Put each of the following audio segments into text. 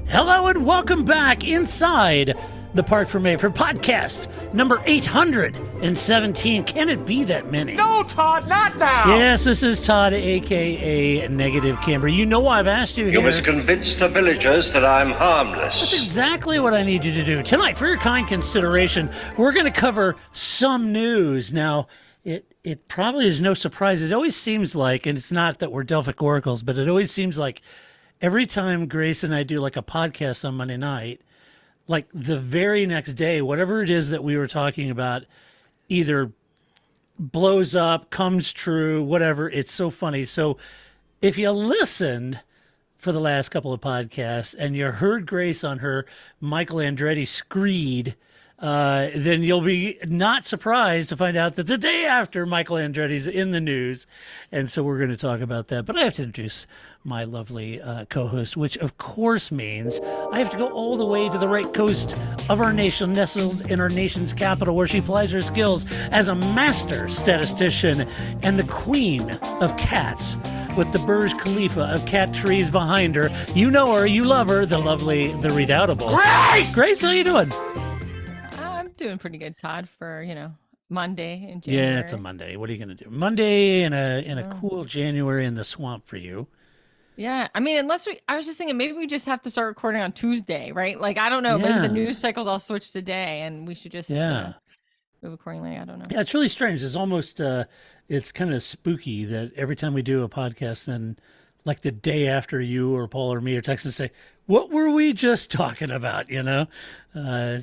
Hello and welcome back inside the Parc Fermé for podcast number 817. Can it be that many? No, Todd, not now. Yes, this is Todd, a.k.a. Negative Camber. You know I've asked you here. You must convince the villagers that I'm harmless. That's exactly what I need you to do. Tonight, for your kind consideration, we're going to cover some news. Now, it probably is no surprise. It always seems like, and it's not that we're Delphic oracles, but it always seems like every time Grace and I do like a podcast on Monday night, like the very next day, whatever it is that we were talking about either blows up, comes true, whatever. It's so funny. So if you listened for the last couple of podcasts and you heard Grace on her Michael Andretti screed, then you'll be not surprised to find out that the day after Michael Andretti's in the news. And so we're going to talk about that. But I have to introduce my lovely co-host, which of course means I have to go all the way to the right coast of our nation, nestled in our nation's capital, where she plies her skills as a master statistician and the queen of cats, with the Burj Khalifa of cat trees behind her. You know her, you love her, the lovely, the redoubtable Grace! Grace, how you doing? I'm doing pretty good, Todd, for, Monday in January. Yeah, it's a Monday. What are you going to do? Monday in a cool January in the swamp for you. Yeah, I mean, I was just thinking maybe we just have to start recording on Tuesday, right? Like, I don't know, maybe the news cycles all switch today and we should just move accordingly. I don't know. Yeah, it's really strange. It's almost, it's kind of spooky that every time we do a podcast, then like the day after you or Paul or me or text and say, what were we just talking about, the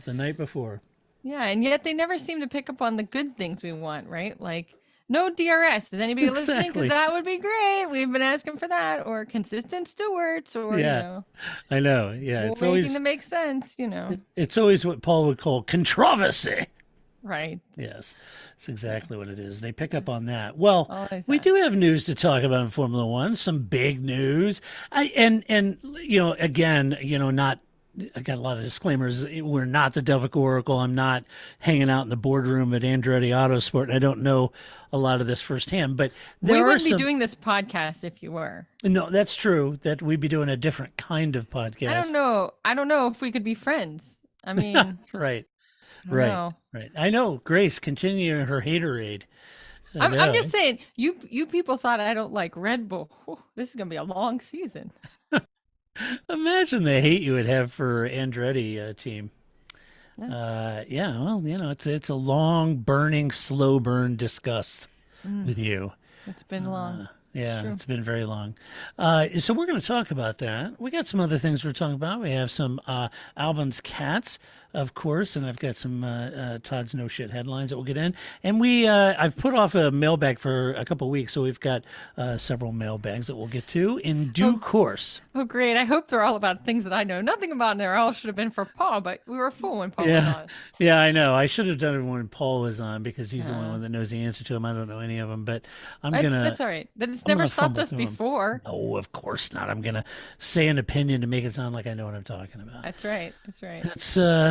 night before? Yeah, and yet they never seem to pick up on the good things we want, right? Like, no DRS. Is anybody listening? Because that would be great. We've been asking for that. Or consistent stewards. Or, I know. Yeah, it's always making them make sense, It's always what Paul would call controversy. Right. Yes, that's exactly what it is. They pick up on that. Well, we that. do have news to talk about in Formula One, some big news. Again, I got a lot of disclaimers. We're not the Delphic Oracle. I'm not hanging out in the boardroom at Andretti Autosport. And I don't know a lot of this firsthand, but we wouldn't be doing this podcast if you were. No, that's true. That we'd be doing a different kind of podcast. I don't know if we could be friends. I mean, right. I know. Grace, continue her haterade. I'm just saying, you people thought I don't like Red Bull. Whew, this is gonna be a long season. Imagine the hate you would have for Andretti team. It's a long burning, slow burn disgust with you. It's been long. It's been very long. So we're going to talk about that. We got some other things we're talking about. We have some Albin's cats, of course, and I've got some Todd's No Shit headlines that we'll get in. And I've put off a mailbag for a couple of weeks, so we've got several mailbags that we'll get to in due course. Oh, great. I hope they're all about things that I know nothing about, and they all should have been for Paul, but we were full when Paul was on. Yeah, I know. I should have done it when Paul was on because he's the only one that knows the answer to them. I don't know any of them, but That's all right. It's never stopped us before. Oh, of course not. I'm going to say an opinion to make it sound like I know what I'm talking about. That's right.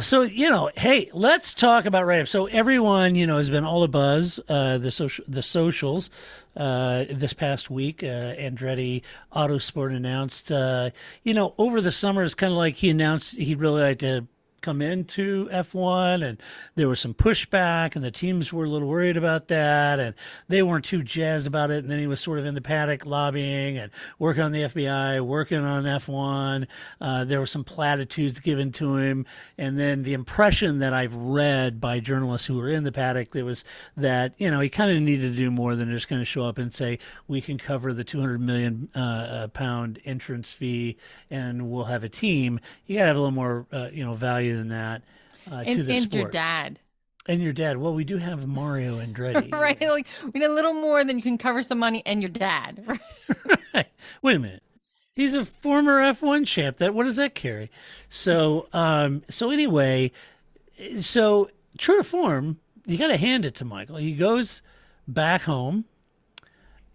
So, hey, let's talk about write-up. So everyone, has been all abuzz, the socials this past week. Andretti Autosport announced, over the summer, it's kind of like he announced he'd really like to come into F1, and there was some pushback, and the teams were a little worried about that, and they weren't too jazzed about it. And then he was sort of in the paddock lobbying and working on the FBI, working on F1. There were some platitudes given to him, and then the impression that I've read by journalists who were in the paddock, there was that he kind of needed to do more than just kind of show up and say we can cover the 200 million pound entrance fee and we'll have a team. You got to have a little more value than that to the sport. And your dad. Well, we do have Mario Andretti. Right. Like we need a little more than you can cover some money and your dad. Right. Wait a minute. He's a former F1 champ. What does that carry? So anyway, so true to form, you got to hand it to Michael. He goes back home.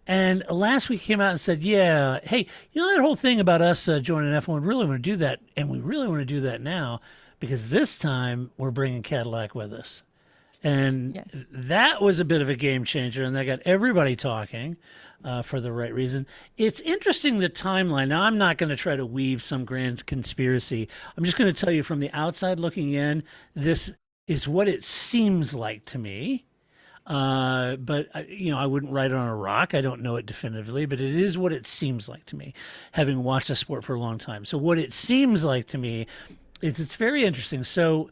And last week he came out and said, yeah, hey, that whole thing about us joining F1, we really want to do that. And we really want to do that now because this time we're bringing Cadillac with us. And Yes. that was a bit of a game changer, and that got everybody talking for the right reason. It's interesting, the timeline. Now, I'm not going to try to weave some grand conspiracy. I'm just going to tell you from the outside looking in, this is what it seems like to me. But I wouldn't write it on a rock. I don't know it definitively, but it is what it seems like to me, having watched the sport for a long time. So what it seems like to me is it's very interesting. So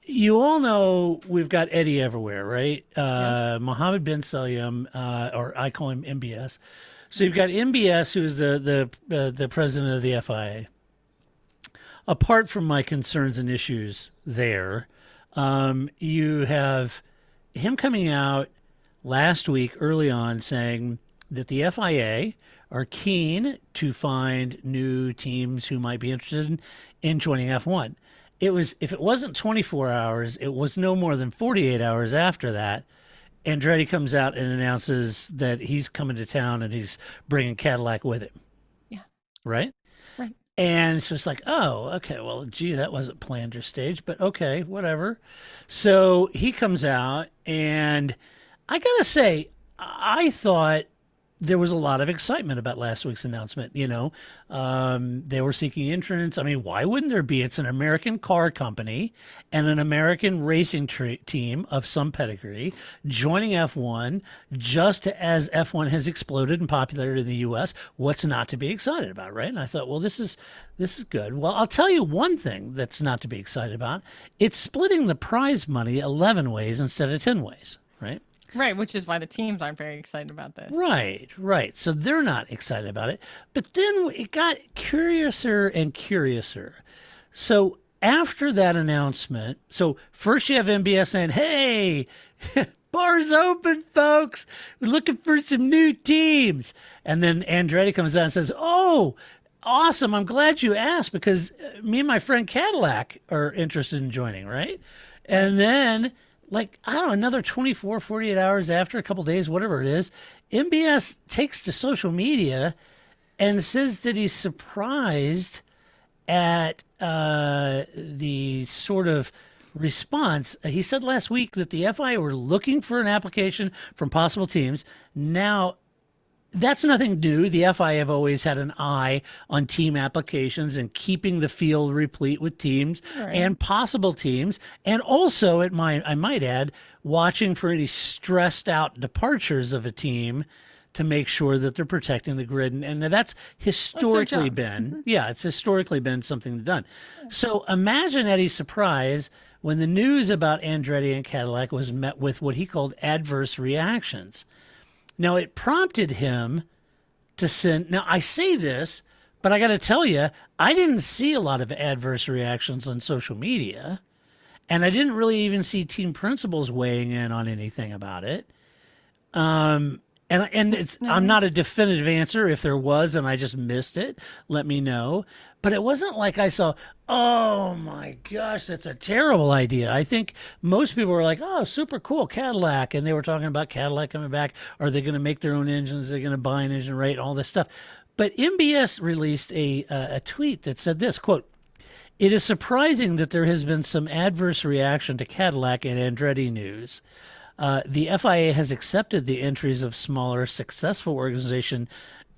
you all know we've got Eddie everywhere, right? Mohammed bin Salim, or I call him MBS. So you've got MBS, who is the president of the FIA. Apart from my concerns and issues there, you have him coming out last week early on saying that the FIA are keen to find new teams who might be interested in joining F1. If it wasn't 24 hours, it was no more than 48 hours after that. Andretti comes out and announces that he's coming to town and he's bringing Cadillac with him. Yeah. Right? Right. And it's just like, oh, okay, well, gee, that wasn't planned or staged, but okay, whatever. So he comes out, and I gotta say, I thought there was a lot of excitement about last week's announcement. They were seeking entrance. I mean, why wouldn't there be? It's an American car company and an American racing team of some pedigree joining F1, just as F1 has exploded in popularity in the U.S. What's not to be excited about, right? And I thought, well, this is good. Well, I'll tell you one thing that's not to be excited about. It's splitting the prize money 11 ways instead of 10 ways, right? Right, which is why the teams aren't very excited about this. Right. So they're not excited about it. But then it got curiouser and curiouser. So after that announcement, so first you have MBS saying, hey, bar's open, folks. We're looking for some new teams. And then Andretti comes out and says, oh, awesome. I'm glad you asked, because me and my friend Cadillac are interested in joining, right? And then, like, I don't know, another 24, 48 hours after, a couple days, whatever it is, MBS takes to social media and says that he's surprised at the sort of response. He said last week that the FIA were looking for an application from possible teams. Now, that's nothing new. The FIA have always had an eye on team applications and keeping the field replete with teams and possible teams. And also, I might add, watching for any stressed out departures of a team to make sure that they're protecting the grid. And that's historically been, it's historically been something done. So imagine Eddie's surprise when the news about Andretti and Cadillac was met with what he called adverse reactions. Now, it prompted him to send. Now, I say this, but I got to tell you, I didn't see a lot of adverse reactions on social media, and I didn't really even see team principals weighing in on anything about it. And I'm not a definitive answer. If there was and I just missed it, let me know. But it wasn't like I saw, oh my gosh, that's a terrible idea. I think most people were like, oh, super cool, Cadillac. And they were talking about Cadillac coming back. Are they going to make their own engines? They're going to buy an engine, right? All this stuff. But MBS released a tweet that said this, quote, "It is surprising that there has been some adverse reaction to Cadillac and Andretti news. The FIA has accepted the entries of smaller, successful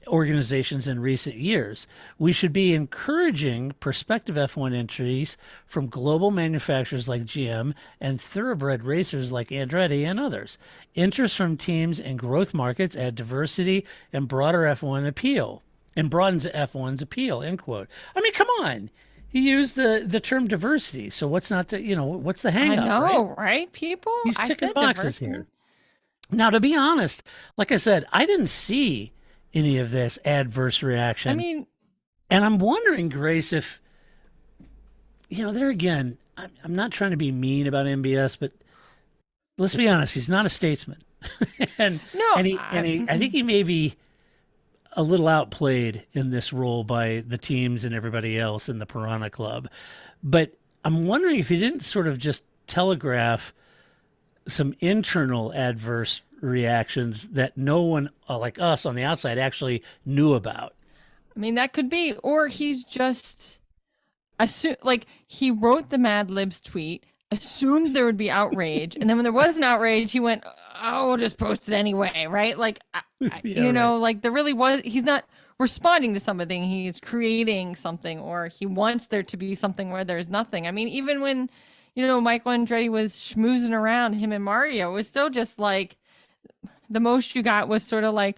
organizations in recent years. We should be encouraging prospective F1 entries from global manufacturers like GM and thoroughbred racers like Andretti and others. Interest from teams in growth markets add diversity and broader F1 appeal, and broadens F1's appeal," end quote. I mean, come on. He used the term diversity. So what's not to, what's the hang up? I know, right, people? He's I ticking said boxes diversity. here. Now, to be honest, like I said, I didn't see any of this adverse reaction. I mean, and I'm wondering, Grace, if, there again, I'm not trying to be mean about MBS, but let's be honest, he's not a statesman. I think he may be a little outplayed in this role by the teams and everybody else in the Piranha Club. But I'm wondering if he didn't sort of just telegraph some internal adverse reactions that no one like us on the outside actually knew about. I mean, that could be, or he's just like he wrote the Mad Libs tweet, assumed there would be outrage, and then when there was an outrage, he went, "Oh, we'll just post it anyway," right? Like, like there really was. He's not responding to something; he's creating something, or he wants there to be something where there's nothing. I mean, even when Michael Andretti was schmoozing around him and Mario, it was still just like the most you got was sort of like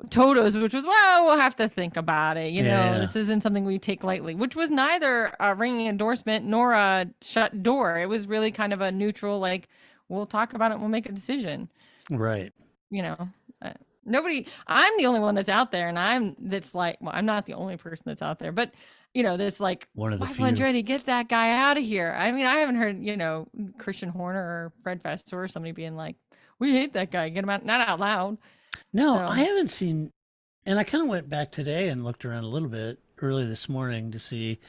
Toto's, which was, well, we'll have to think about it. This isn't something we take lightly, which was neither a ringing endorsement nor a shut door. It was really kind of a neutral, like, we'll talk about it. We'll make a decision. Right. Nobody, I'm the only one that's out there, and I'm not the only person that's out there, but that's like, one of the Michael Andretti, get that guy out of here. I mean, I haven't heard, Christian Horner or Fred Vasseur or somebody being like, we hate that guy, get him out, not out loud. No, I haven't seen, and I kind of went back today and looked around a little bit early this morning to see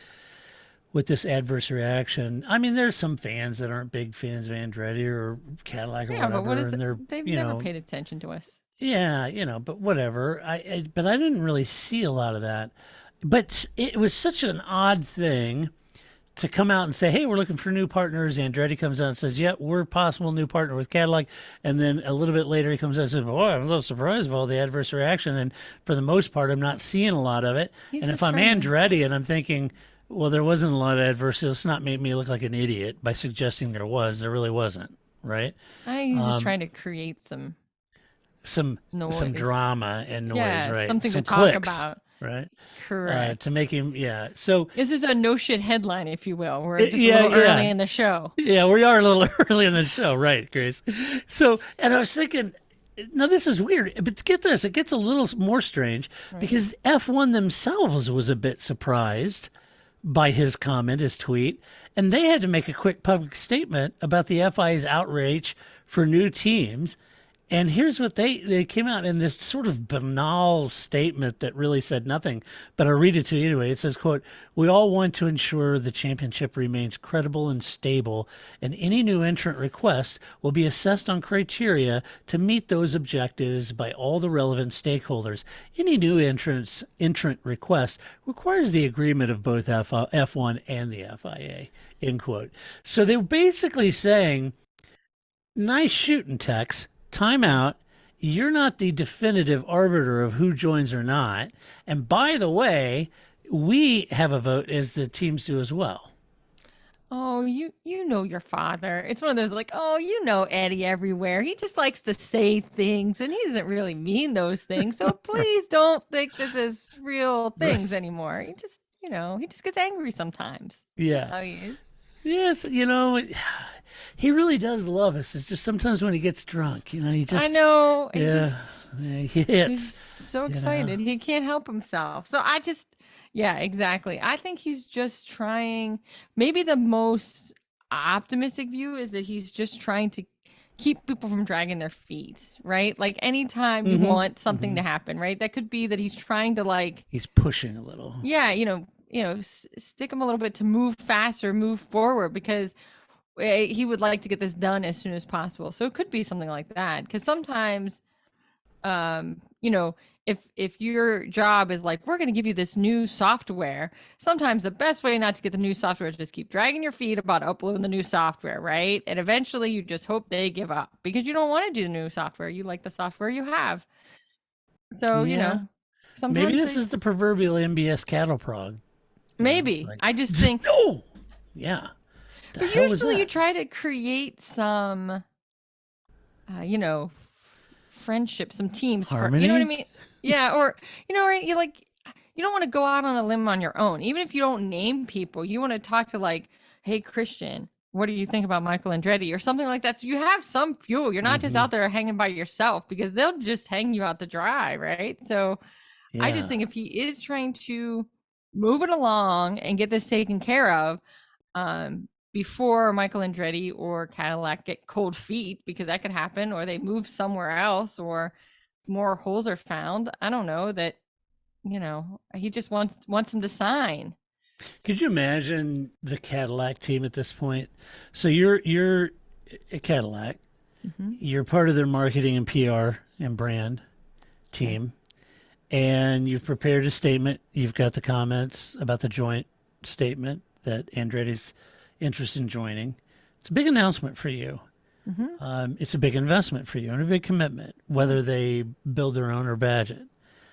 what this adverse reaction. I mean, there's some fans that aren't big fans of Andretti or Cadillac or whatever. But what is and they've never paid attention to us. Yeah, but whatever. But I didn't really see a lot of that. But it was such an odd thing to come out and say, hey, we're looking for new partners. Andretti comes out and says, yeah, we're a possible new partner with Cadillac. And then a little bit later, he comes out and says, boy, I'm a little surprised of all the adverse reaction. And for the most part, I'm not seeing a lot of it. And if I'm Andretti and I'm thinking, well, there wasn't a lot of adverse, let's not make me look like an idiot by suggesting there really wasn't, right? He's just trying to create some drama and noise, right? Something some to clicks, talk about. Right. Correct. To make him, So this is a no shit headline, if you will. We're just a little early in the show. Yeah, we are a little early in the show, right, Grace? So, and I was thinking, now this is weird, but get this, it gets a little more strange because F1 themselves was a bit surprised by his comment, his tweet, and they had to make a quick public statement about the FIA's outrage for new teams. And here's what they came out in this sort of banal statement that really said nothing, but I'll read it to you anyway. It says, quote, we all want to ensure the championship remains credible and stable, and any new entrant request will be assessed on criteria to meet those objectives by all the relevant stakeholders. Any new entrant request requires the agreement of both F1 and the FIA, end quote. So they're basically saying, nice shooting, Tex. Time out. You're not the definitive arbiter of who joins or not. And by the way, we have a vote as the teams do as well. Oh, you know your father. It's one of those like, oh, Eddie everywhere. He just likes to say things and he doesn't really mean those things. So please don't think this is real things anymore. He just, he just gets angry sometimes. Yeah. That's how he is. Yes, he really does love us. It's just sometimes when he gets drunk, he just. I know. He hits. He's so excited. He can't help himself. So exactly. I think he's just trying. Maybe the most optimistic view is that he's just trying to keep people from dragging their feet, right? Like anytime you want something to happen, right? That could be that he's trying to he's pushing a little. Yeah, stick him a little bit to move faster, move forward, because he would like to get this done as soon as possible. So it could be something like that. Because sometimes, if your job is like, we're going to give you this new software, sometimes the best way not to get the new software is just keep dragging your feet about uploading the new software, right? And eventually you just hope they give up because you don't want to do the new software. You like the software you have. So, sometimes maybe this is the proverbial MBS cattle prod. Maybe. I just think. No. Yeah. But usually you try to create some, friendship, some teams. Harmony? You know what I mean? Yeah. Or, you don't want to go out on a limb on your own. Even if you don't name people, you want to talk to hey, Christian, what do you think about Michael Andretti or something like that? So you have some fuel. You're not just out there hanging by yourself because they'll just hang you out to dry, right? So I just think if he is trying to move it along and get this taken care of before Michael Andretti or Cadillac get cold feet, because that could happen, or they move somewhere else, or more holes are found. I don't know, that he just wants him to sign. Could you imagine the Cadillac team at this point? So you're a Cadillac. You're part of their marketing and PR and brand team. And you've prepared a statement. You've got the comments about the joint statement that Andretti's interested in joining. It's a big announcement for you. It's a big investment for you and a big commitment, whether they build their own or badge it.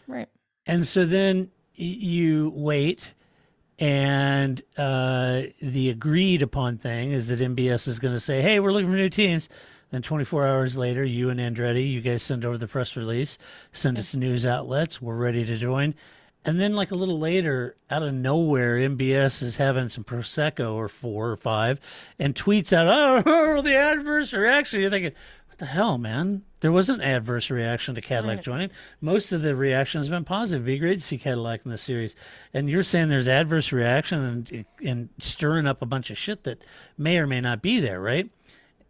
Right. And so then you wait, and the agreed upon thing is that MBS is going to say, hey, we're looking for new teams. Then 24 hours later, you and Andretti, you guys send over the press release, send it to news outlets. We're ready to join. And then like a little later, out of nowhere, MBS is having some Prosecco or 4 or 5 and tweets out, oh, the adverse reaction. You're thinking, what the hell, man? There was an adverse reaction to Cadillac joining. Most of the reaction has been positive. It'd be great to see Cadillac in the series. And you're saying there's adverse reaction and stirring up a bunch of shit that may or may not be there, right?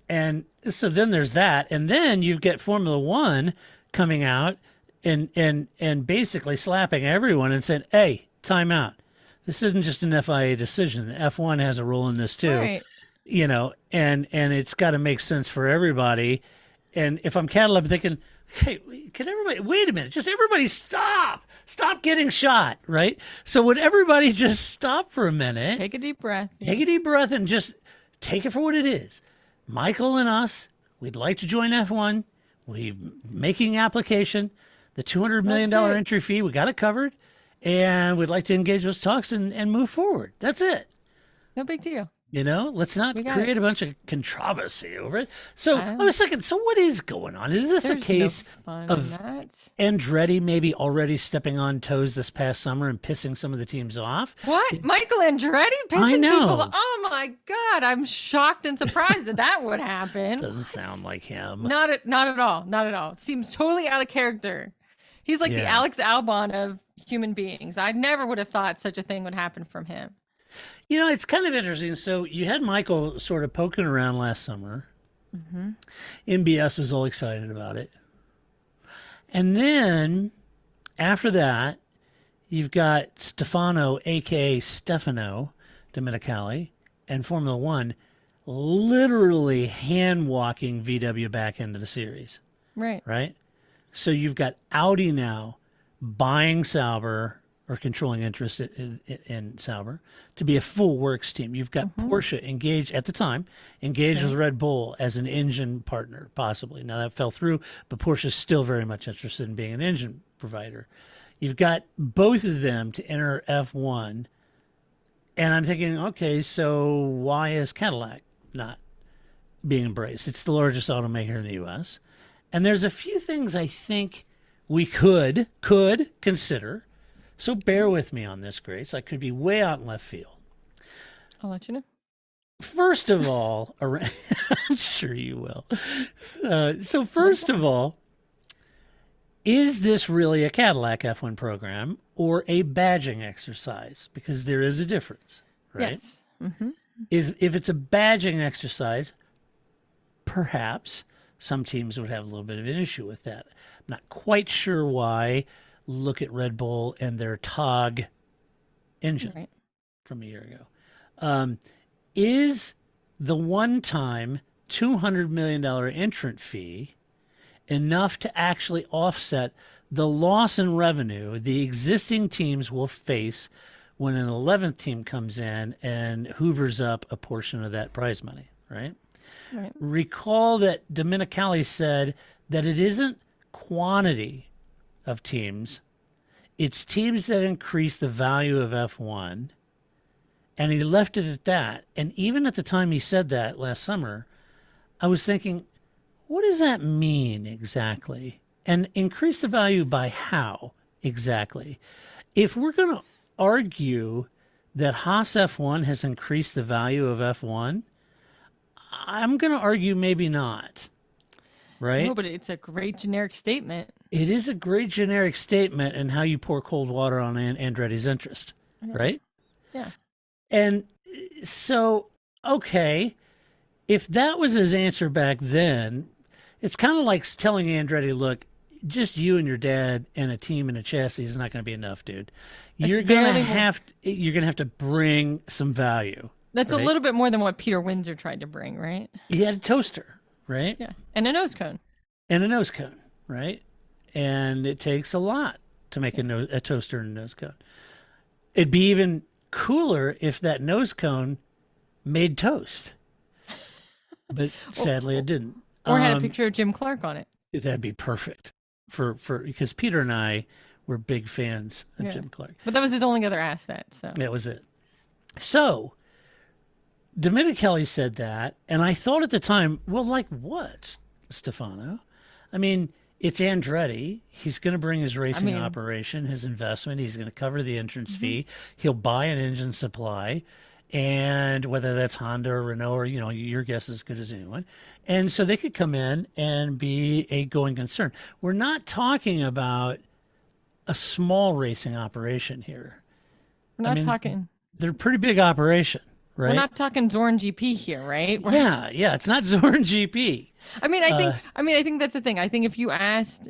And so then there's that. And then you get Formula One coming out and basically slapping everyone and saying, hey, time out. This isn't just an FIA decision. F1 has a role in this too. Right. You know, and it's got to make sense for everybody. And if I'm Cadillac, I'm thinking, hey, can everybody, wait a minute, just everybody stop getting shot, right? So would everybody just stop for a minute? Take a deep breath. Take a deep breath and just take it for what it is. Michael and us, we'd like to join F1. We're making application. The $200 million entry fee, we got it covered. And we'd like to engage those talks and move forward. That's it. No big deal. You know, let's not create a bunch of controversy over it. So I was thinking, so what is going on? Is this a case of Andretti maybe already stepping on toes this past summer and pissing some of the teams off? What? Michael Andretti pissing people off? Oh my God. I'm shocked and surprised that would happen. Doesn't sound like him. Not at all. Not at all. Seems totally out of character. He's like the Alex Albon of human beings. I never would have thought such a thing would happen from him. You know, it's kind of interesting. So you had Michael sort of poking around last summer. MBS was all excited about it. And then after that, you've got Stefano, a.k.a. Stefano Domenicali, and Formula One literally hand-walking VW back into the series. Right. Right? So you've got Audi now buying Sauber or controlling interest in Sauber to be a full works team. You've got Porsche engaged at the time, with Red Bull as an engine partner, possibly. Now that fell through, but Porsche is still very much interested in being an engine provider. You've got both of them to enter F1. And I'm thinking, okay, so why is Cadillac not being embraced? It's the largest automaker in the U.S. And there's a few things I think we could consider. So bear with me on this, Grace. I could be way out in left field. I'll let you know. First of all, I'm sure you will. So first of all, is this really a Cadillac F1 program or a badging exercise? Because there is a difference, right? Yes. If it's a badging exercise, perhaps some teams would have a little bit of an issue with that. I'm not quite sure why. Look at Red Bull and their TOG engine from a year ago. Is the one-time $200 million entrant fee enough to actually offset the loss in revenue the existing teams will face when an 11th team comes in and hoovers up a portion of that prize money, right? Recall that Domenicali said that it isn't quantity of teams, it's teams that increase the value of F1, and he left it at that. And even at the time he said that last summer, I was thinking, what does that mean exactly? And increase the value by how exactly? If we're going to argue that Haas F1 has increased the value of F1, I'm going to argue maybe not. Right? No, but it's a great generic statement. It is a great generic statement in how you pour cold water on Andretti's interest, right? Yeah. And so, okay, if that was his answer back then, it's kind of like telling Andretti, look, just you and your dad and a team and a chassis is not going to be enough, dude. You're going to have to bring some value. That's a little bit more than what Peter Windsor tried to bring, right? He had a toaster. Right? Yeah. And a nose cone. Right? And it takes a lot to make a toaster and a nose cone. It'd be even cooler if that nose cone made toast. but sadly it didn't. Or had a picture of Jim Clark on it. That'd be perfect for because Peter and I were big fans of Jim Clark. But that was his only other asset. So that was it. So Domenicali said that, and I thought at the time, well, like what, Stefano? I mean, it's Andretti. He's going to bring his racing operation, his investment. He's going to cover the entrance fee. He'll buy an engine supply, and whether that's Honda or Renault or, your guess is as good as anyone. And so they could come in and be a going concern. We're not talking about a small racing operation here. We're not talking. They're a pretty big operation, right? We're not talking Zorn GP here, right? Yeah. It's not Zorn GP. I think that's the thing. I think if you asked,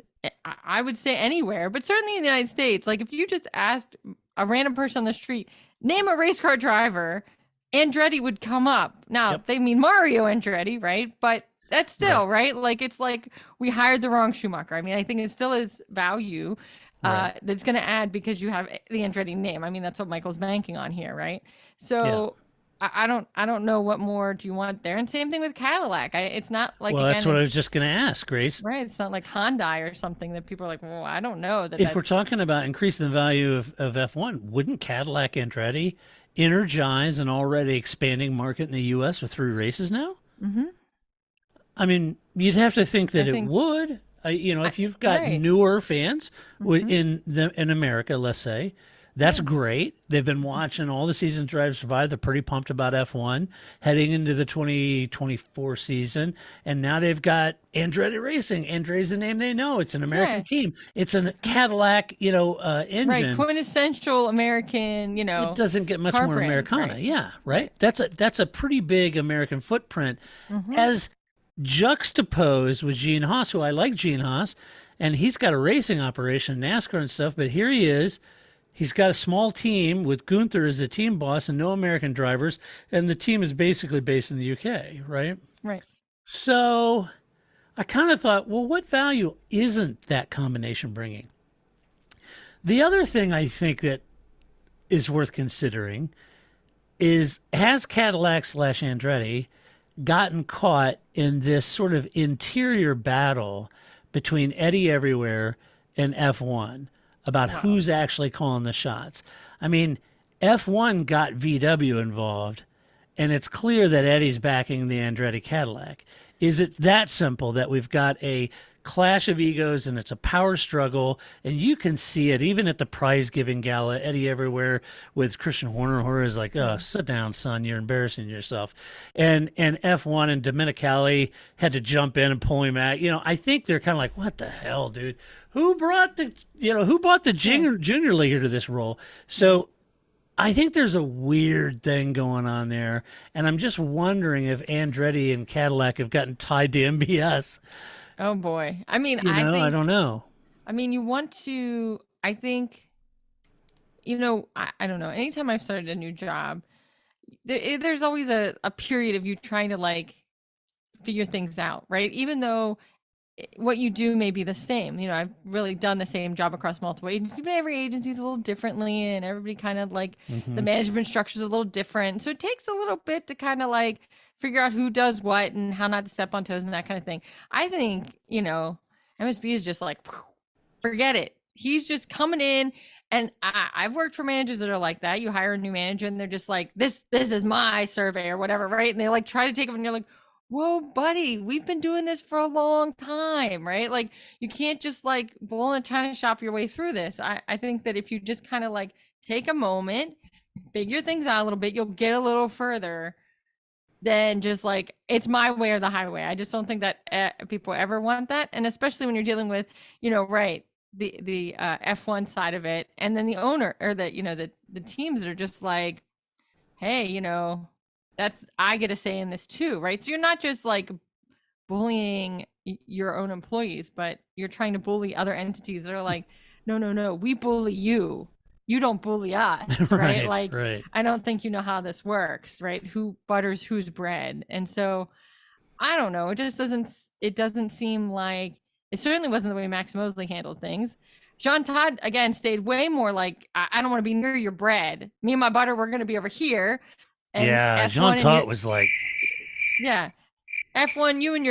I would say anywhere, but certainly in the United States, like if you just asked a random person on the street, name a race car driver, Andretti would come up. Now they mean Mario Andretti, right? But that's still right. Like it's like we hired the wrong Schumacher. I mean, I think it still is value that's going to add because you have the Andretti name. I mean, that's what Michael's banking on here, right? So. Yeah. I don't know what more do you want there, and same thing with Cadillac. It's not like that's what I was just going to ask, Grace. Right, it's not like Hyundai or something that people are like, well, I don't know that. If we're talking about increasing the value of F1, wouldn't Cadillac Andretti energize an already expanding market in the U.S. with 3 races now? Mm-hmm. I mean, you'd have to think that it would. If you've got newer fans in America, let's say. That's great. They've been watching all the season Drive to Survive. They're pretty pumped about F1 heading into the 2024 season. And now they've got Andretti Racing. Andretti's a name they know. It's an American team. It's a Cadillac, engine. Right, quintessential American, It doesn't get much more Americana. Right. Yeah, right? That's a pretty big American footprint. As juxtaposed with Gene Haas, who I like Gene Haas, and he's got a racing operation, NASCAR and stuff, but here he is. He's got a small team with Gunther as the team boss and no American drivers, and the team is basically based in the UK, right? Right. So I kind of thought, well, what value isn't that combination bringing? The other thing I think that is worth considering is, has Cadillac/Andretti gotten caught in this sort of interior battle between Eddie Everywhere and F1? About who's actually calling the shots. I mean, F1 got VW involved, and it's clear that Eddie's backing the Andretti Cadillac. Is it that simple that we've got a clash of egos and it's a power struggle, and you can see it even at the prize-giving gala, Eddie Everywhere with Christian Horner. Horner is like, oh, sit down, son, you're embarrassing yourself. And F1 and Domenicali had to jump in and pull him out. I think they're kind of like, what the hell, dude? Who brought the junior leaguer to this role? So I think there's a weird thing going on there, and I'm just wondering if Andretti and Cadillac have gotten tied to MBS. Oh boy. I mean, I don't know. I mean, you want to, I think, I don't know. Anytime I've started a new job, there's always a period of you trying to like figure things out, right? Even though what you do may be the same. I've really done the same job across multiple agencies, but every agency is a little differently, and everybody kind of like the management structure is a little different. So it takes a little bit to kind of like figure out who does what and how not to step on toes and that kind of thing. I think, MSB is just like, forget it. He's just coming in. And I've worked for managers that are like that. You hire a new manager and they're just like, this is my survey or whatever, right? And they like try to take it, and you're like, whoa, buddy, we've been doing this for a long time, right? Like, you can't just like bull in a china shop your way through this. I think that if you just kind of like take a moment, figure things out a little bit, you'll get a little further than just like, it's my way or the highway. I just don't think that people ever want that. And especially when you're dealing with, right, the F1 side of it, and then the owner or the teams that are just like, hey, I get a say in this too, right? So you're not just like bullying your own employees, but you're trying to bully other entities that are like, no, we bully you. You don't bully us, right? Right. I don't think you know how this works, right? Who butters whose bread? And so I don't know. It doesn't seem like, it certainly wasn't the way Max Mosley handled things. Jean Todt, again, stayed way more like, I don't want to be near your bread. Me and my butter, we're going to be over here. And Jean Todt was like... Yeah. F1, you and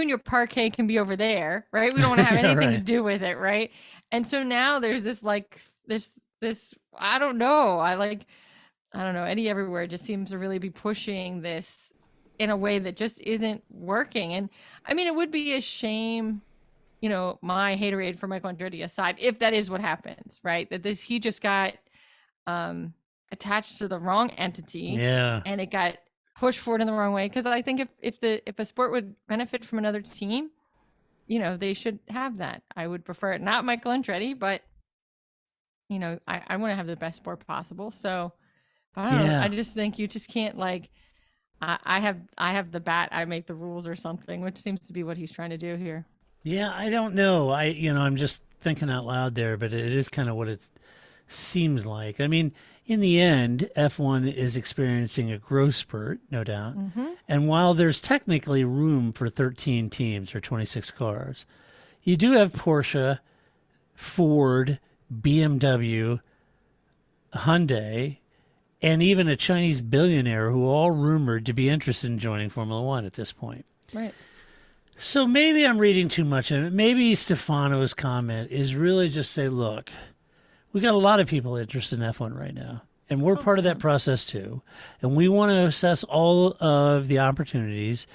your parquet can be over there, right? We don't want to have Yeah, anything to right. do with it, right? And so now there's this like this I don't know. I don't know. Eddie Everywhere just seems to really be pushing this in a way that just isn't working. And I mean, it would be a shame, my haterade for Michael Andretti aside, if that is what happens, right? That he just got um attached to the wrong entity Yeah. and it got pushed forward in the wrong way. Because I think if a sport would benefit from another team, they should have that. I would prefer it not Michael Andretti, but I want to have the best sport possible. So I don't know. I Yeah. just think you just can't like I have the bat, I make the rules or something, which seems to be what he's trying to do here. Yeah, I don't know. I'm just thinking out loud there, but it is kind of what it seems like. I mean, in the end, F1 is experiencing a growth spurt, no doubt. Mm-hmm. And while there's technically room for 13 teams or 26 cars, you do have Porsche, Ford, BMW, Hyundai, and even a Chinese billionaire who are all rumored to be interested in joining Formula One at this point. Right. So maybe I'm reading too much of it. Maybe Stefano's comment is really just say, look, we got a lot of people interested in F1 right now, and we're part of that process too. And we want to assess all of the opportunities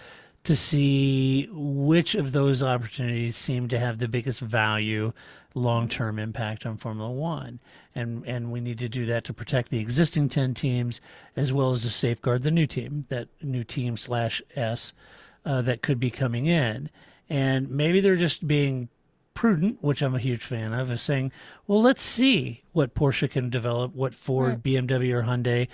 to see which of those opportunities seem to have the biggest value, long-term impact on Formula One. And we need to do that to protect the existing 10 teams as well as to safeguard the new team, that new team slash S that could be coming in. And maybe they're just being prudent, which I'm a huge fan of saying, well, let's see what Porsche can develop, what Ford, Right. BMW, or Hyundai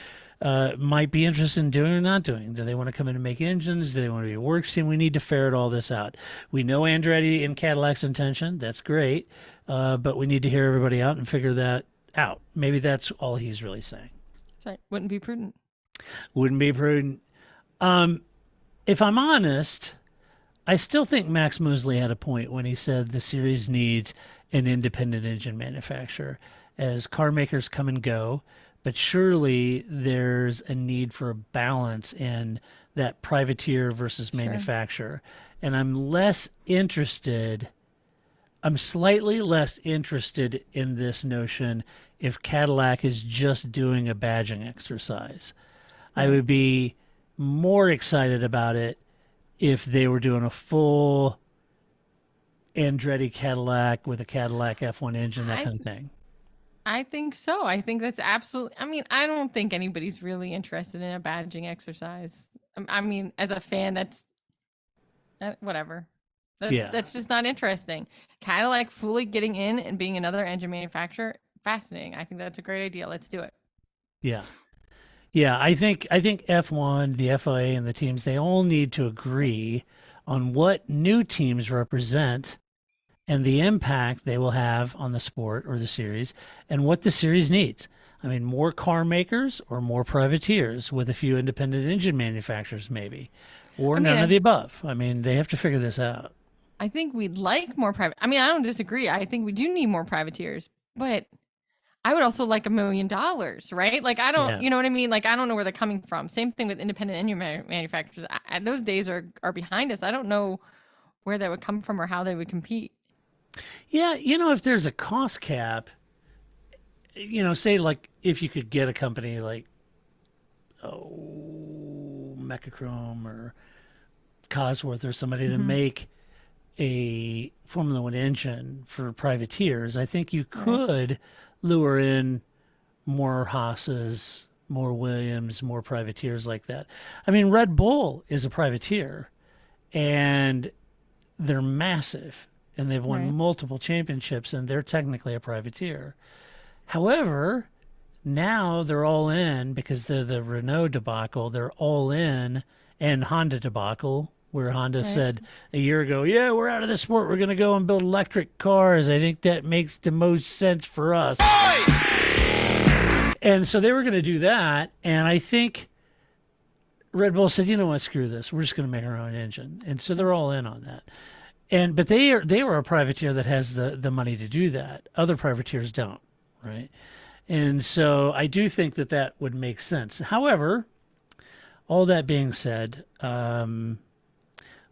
might be interested in doing or not doing. Do they want to come in and make engines? Do they want to be a works team? We need to ferret all this out. We know Andretti and Cadillac's intention. That's great. But we need to hear everybody out and figure that out. Maybe that's all he's really saying. So it wouldn't be prudent. Wouldn't be prudent. If I'm honest, I still think Max Mosley had a point when he said the series needs an independent engine manufacturer as car makers come and go. But surely there's a need for a balance in that privateer versus manufacturer. And I'm slightly less interested in this notion if Cadillac is just doing a badging exercise. I would be more excited about it if they were doing a full Andretti Cadillac with a Cadillac F1 engine, that kind of thing. I think so. I think that's absolutely. I mean, I don't think anybody's really interested in a badging exercise. I mean, as a fan, that's whatever. That's just not interesting. Cadillac fully getting in and being another engine manufacturer, fascinating. I think that's a great idea. Let's do it. Yeah. Yeah, I think F1, the FIA, and the teams, they all need to agree on what new teams represent and the impact they will have on the sport or the series and what the series needs. I mean, more car makers or more privateers with a few independent engine manufacturers, maybe, or none of the above. I mean, they have to figure this out. I think we'd like more private. I mean, I don't disagree. I think we do need more privateers, but I would also like $1 million, right? Like, I don't, you know what I mean? Like, I don't know where they're coming from. Same thing with independent engine manufacturers. Those days are behind us. I don't know where they would come from or how they would compete. Yeah, if there's a cost cap, say like if you could get a company like Mechachrome or Cosworth or somebody to make a Formula One engine for privateers, I think you could lure in more Haas's, more Williams, more privateers like that. I mean, Red Bull is a privateer, and they're massive, and they've won multiple championships, and they're technically a privateer. However, now they're all in because the Renault debacle, they're all in, and Honda debacle, where Honda said a year ago, yeah, we're out of the sport. We're going to go and build electric cars. I think that makes the most sense for us. And so they were going to do that. And I think Red Bull said, you know what, screw this. We're just going to make our own engine. And so they're all in on that. But they were a privateer that has the money to do that. Other privateers don't, right? And so I do think that would make sense. However, all that being said,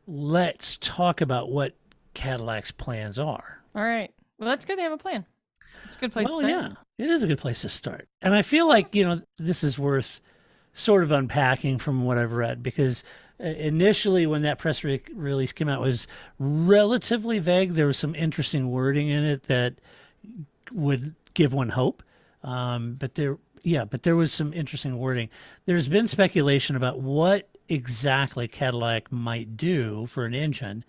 let's talk about what Cadillac's plans are. All right. Well, that's good. They have a plan. It's a good place to Well, start. yeah, it is a good place to start. And I feel like, this is worth sort of unpacking from what I've read, because initially when that press release came out, it was relatively vague. There was some interesting wording in it that would give one hope. But there was some interesting wording. There's been speculation about what exactly Cadillac might do for an engine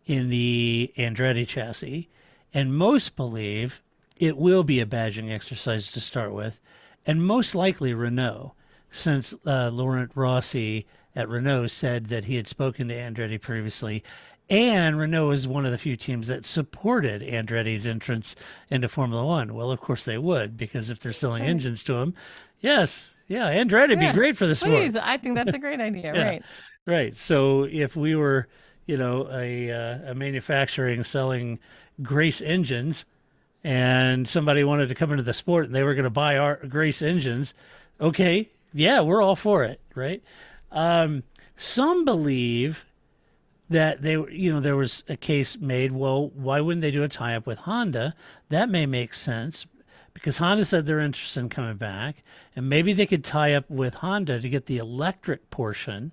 in the Andretti chassis. And most believe it will be a badging exercise to start with, and most likely Renault, since Laurent Rossi at Renault said that he had spoken to Andretti previously, and Renault is one of the few teams that supported Andretti's entrance into Formula One. Well, of course they would, because if they're selling engines to him, yes, yeah, Andretti would be great for the sport. Please, I think that's a great idea. Yeah. Right. Right. So if we were, a manufacturing selling Grace engines, and somebody wanted to come into the sport and they were going to buy our Grace engines, okay, yeah, we're all for it, right? Some believe that there was a case made, well, why wouldn't they do a tie-up with Honda? That may make sense, because Honda said they're interested in coming back, and maybe they could tie up with Honda to get the electric portion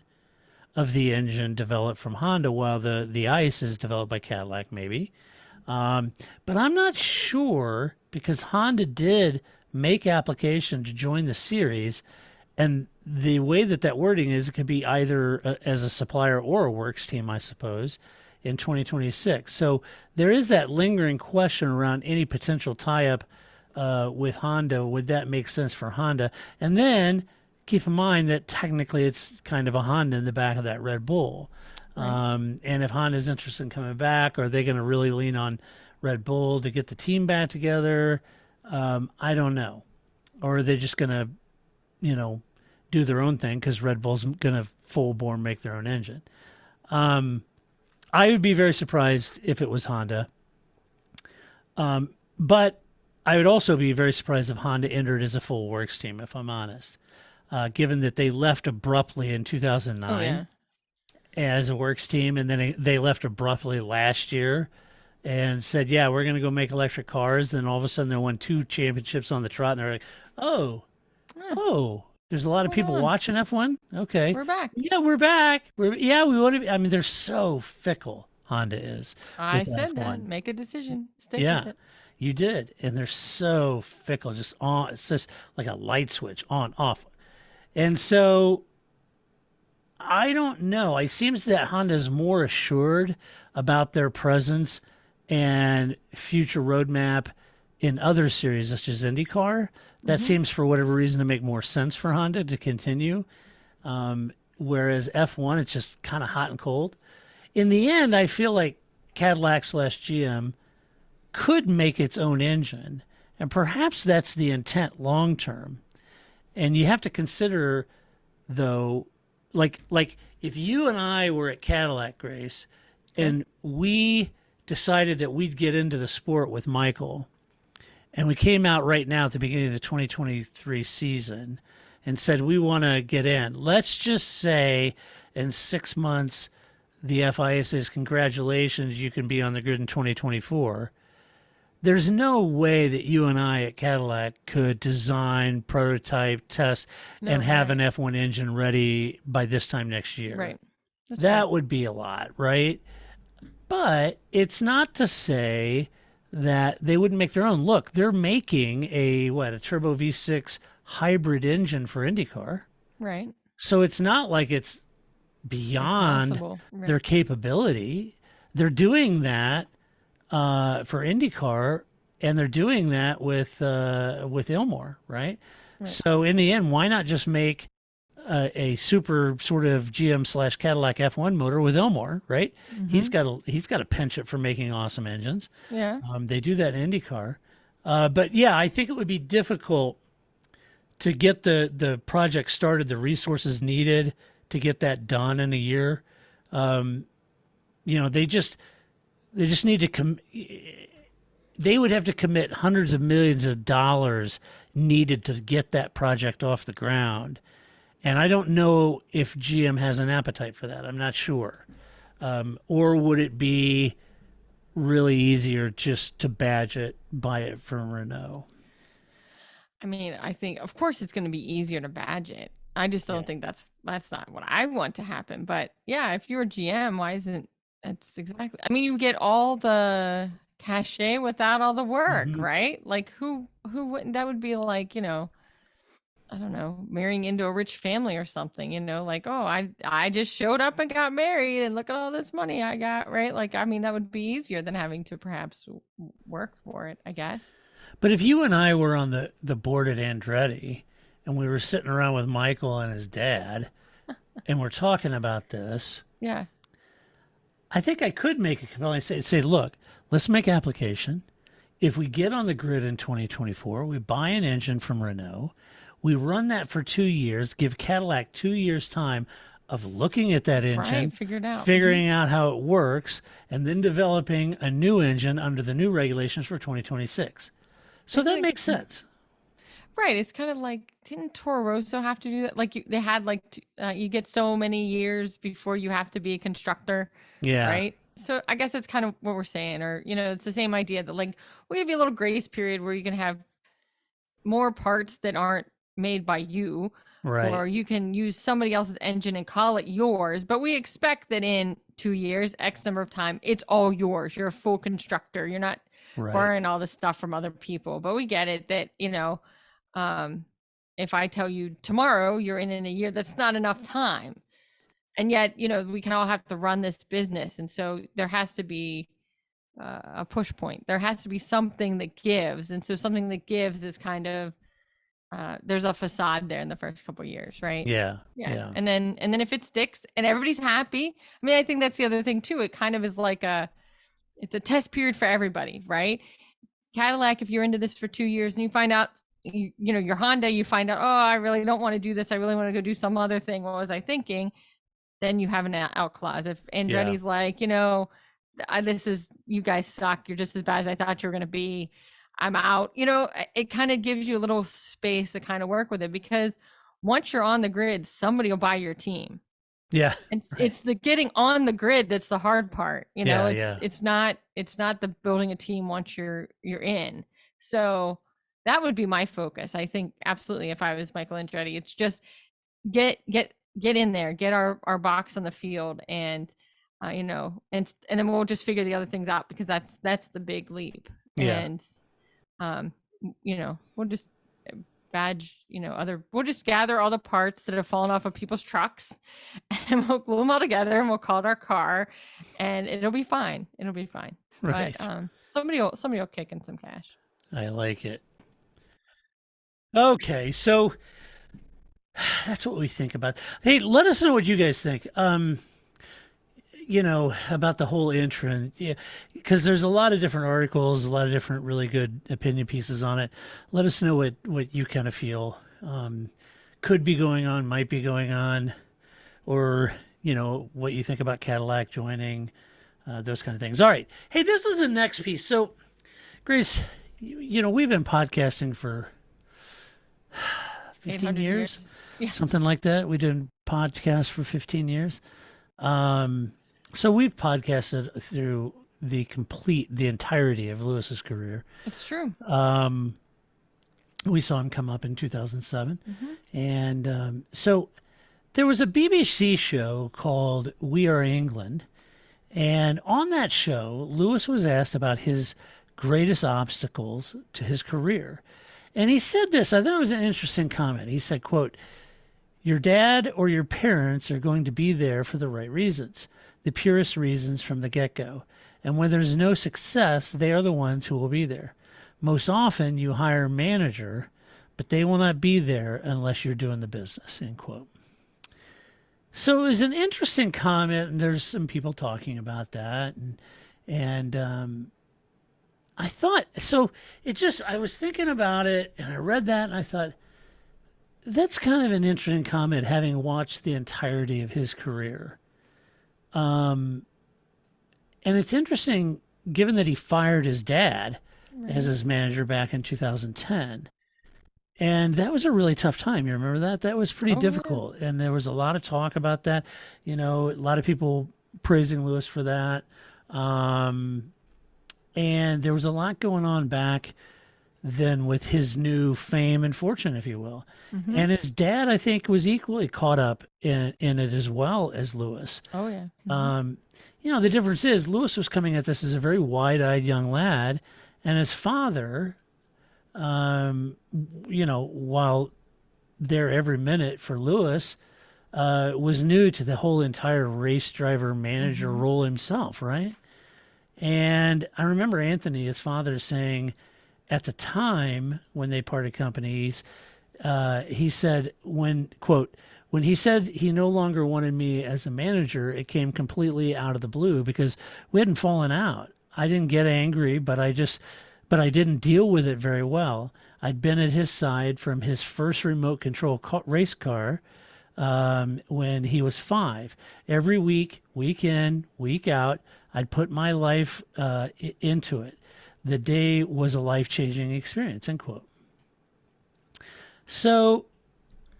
of the engine developed from Honda, while the ICE is developed by Cadillac, maybe. But I'm not sure, because Honda did make application to join the series, and the way that wording is, it could be either as a supplier or a works team, I suppose, in 2026. So there is that lingering question around any potential tie-up with Honda. Would that make sense for Honda? And then keep in mind that technically it's kind of a Honda in the back of that Red Bull. Right. And if Honda's interested in coming back, are they going to really lean on Red Bull to get the team back together? I don't know. Or are they just going to, do their own thing because Red Bull's going to full bore make their own engine? I would be very surprised if it was Honda. But I would also be very surprised if Honda entered as a full works team, if I'm honest, given that they left abruptly in 2009 as a works team, and then they left abruptly last year and said, yeah, we're going to go make electric cars. Then all of a sudden they won 2 championships on the trot, and they're like, oh, there's a lot of people watching F1. Okay, we're back. Yeah, we're back. We want to. I mean, they're so fickle. Honda is. I said F1. That. Make a decision. Stick with it. You did, and they're so fickle. Just on. It's just like a light switch, on, off, and so I don't know. It seems that Honda is more assured about their presence and future roadmap in other series, such as IndyCar. That seems, for whatever reason, to make more sense for Honda to continue. Whereas F1, it's just kind of hot and cold. In the end, I feel like Cadillac/GM could make its own engine, and perhaps that's the intent long term. And you have to consider, though, like if you and I were at Cadillac, Grace, and we decided that we'd get into the sport with Michael, and we came out right now at the beginning of the 2023 season and said we want to get in. Let's just say in 6 months, the FIA says, congratulations, you can be on the grid in 2024. There's no way that you and I at Cadillac could design, prototype, test, and have an F1 engine ready by this time next year. Right. That would be a lot, right? But it's not to say that they wouldn't make their own. Look, they're making a turbo V6 hybrid engine for IndyCar. Right. So it's not like it's beyond their capability. They're doing that for IndyCar, and they're doing that with Ilmor, right? So in the end, why not just make a super sort of GM/Cadillac F1 motor with Ilmor, right? He's got a penchant for making awesome engines. Yeah. They do that in IndyCar. But yeah, I think it would be difficult to get the project started, the resources needed to get that done in a year. They just need to they would have to commit hundreds of millions of dollars needed to get that project off the ground. And I don't know if GM has an appetite for that. I'm not sure. Or would it be really easier just to badge it, buy it from Renault? I mean, I think of course it's going to be easier to badge it. I just don't think that's not what I want to happen. But yeah, if you're a GM, why isn't that's exactly? I mean, you get all the cachet without all the work, right? Like who wouldn't? That would be like, I don't know, marrying into a rich family or something, like, oh, I just showed up and got married and look at all this money I got, right? Like, I mean, that would be easier than having to perhaps work for it, I guess. But if you and I were on the board at Andretti and we were sitting around with Michael and his dad and we're talking about this, Yeah. I think I could make a compelling say, look, let's make application. If we get on the grid in 2024, we buy an engine from Renault, we run that for 2 years, give Cadillac 2 years time of looking at that engine, Right, figured out. figuring out how it works, and then developing a new engine under the new regulations for 2026. So that makes sense. Right. It's kind of like, didn't Toro Rosso have to do that? Like they had like, you get so many years before you have to be a constructor. Yeah. Right. So I guess that's kind of what we're saying, or, it's the same idea that like, we give you a little grace period where you can have more parts that aren't made by you, Right. or you can use somebody else's engine and call it yours. But we expect that in 2 years, X number of time, it's all yours. You're a full constructor. You're not borrowing all this stuff from other people. But we get it that, if I tell you tomorrow you're in a year, that's not enough time. And yet, we can all have to run this business. And so there has to be a push point. There has to be something that gives. And so something that gives is kind of, there's a facade there in the first couple of years, right? Yeah. And then if it sticks and everybody's happy, I mean, I think that's the other thing too. It kind of is like it's a test period for everybody, right? Cadillac, if you're into this for 2 years and you find out, your Honda, you find out, oh, I really don't want to do this. I really want to go do some other thing. What was I thinking? Then you have an out clause. If Andretti's like, this is, you guys suck. You're just as bad as I thought you were going to be. I'm out. It kind of gives you a little space to kind of work with it, because once you're on the grid, somebody will buy your team. Yeah. And it's the getting on the grid that's the hard part. It's not the building a team once you're in. So that would be my focus. I think absolutely, if I was Michael Andretti, it's just get in there, get our box on the field, and and then we'll just figure the other things out, because that's the big leap. Yeah. And we'll just badge, we'll just gather all the parts that have fallen off of people's trucks and we'll glue them all together and we'll call it our car, and it'll be fine. Right. But somebody will kick in some cash. I like it. Okay, so that's what we think about. Hey, let us know what you guys think. About the whole intro, because there's a lot of different articles, a lot of different really good opinion pieces on it. Let us know what you kind of feel could be going on, might be going on, or what you think about Cadillac joining, those kind of things. All right, hey, this is the next piece. So, Grace, we've been podcasting for 15 years. Yeah. Something like that. We did podcasts for 15 years. So we've podcasted through the entirety of Lewis's career. It's true. We saw him come up in 2007. And so there was a BBC show called We Are England. And on that show, Lewis was asked about his greatest obstacles to his career. And he said this, I thought it was an interesting comment. He said, quote, "Your dad or your parents are going to be there for the right reasons, the purest reasons from the get-go. And when there's no success, they are the ones who will be there. Most often you hire a manager, but they will not be there unless you're doing the business," end quote. So it was an interesting comment, and there's some people talking about that. And I thought, so I was thinking about it, and I read that, and I thought, that's kind of an interesting comment, having watched the entirety of his career. And it's interesting, given that he fired his dad as his manager back in 2010. And that was a really tough time. You remember that? That was pretty Oh yeah. difficult. And there was a lot of talk about that. You know, a lot of people praising Lewis for that. Um, and there was a lot going on back then with his new fame and fortune, if you will. Mm-hmm. And his dad, I think, was equally caught up in it as well as Lewis. Oh yeah. Mm-hmm. Um, you know, the difference is Lewis was coming at this as a very wide-eyed young lad, and his father, um, you know, while there every minute for Lewis, was new to the whole entire race driver manager Mm-hmm. role himself, right? And I remember Anthony, his father, saying at the time when they parted companies, he said, when, quote, when he said he no longer wanted me as a manager, it came completely out of the blue because we hadn't fallen out. I didn't get angry, but I didn't deal with it very well. I'd been at his side from his first remote control race car when he was 5. Every week, week in, week out, I'd put my life into it. The day was a life-changing experience, end quote. So,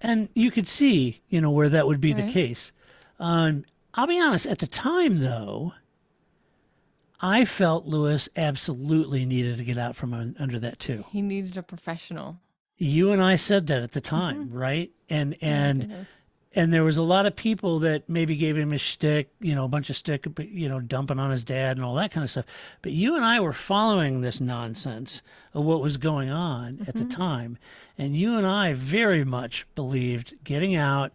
and you could see, you know, where that would be the Right. case. I'll be honest, at the time, though, I felt Lewis absolutely needed to get out from under that too. He needed a professional. You and I said that at the Mm-hmm. time, right? And Yeah, I and think that's and there was a lot of people that maybe gave him a shtick, you know, a bunch of stick, you know, dumping on his dad and all that kind of stuff. But you and I were following this nonsense of what was going on at the mm-hmm. time, and you and I very much believed getting out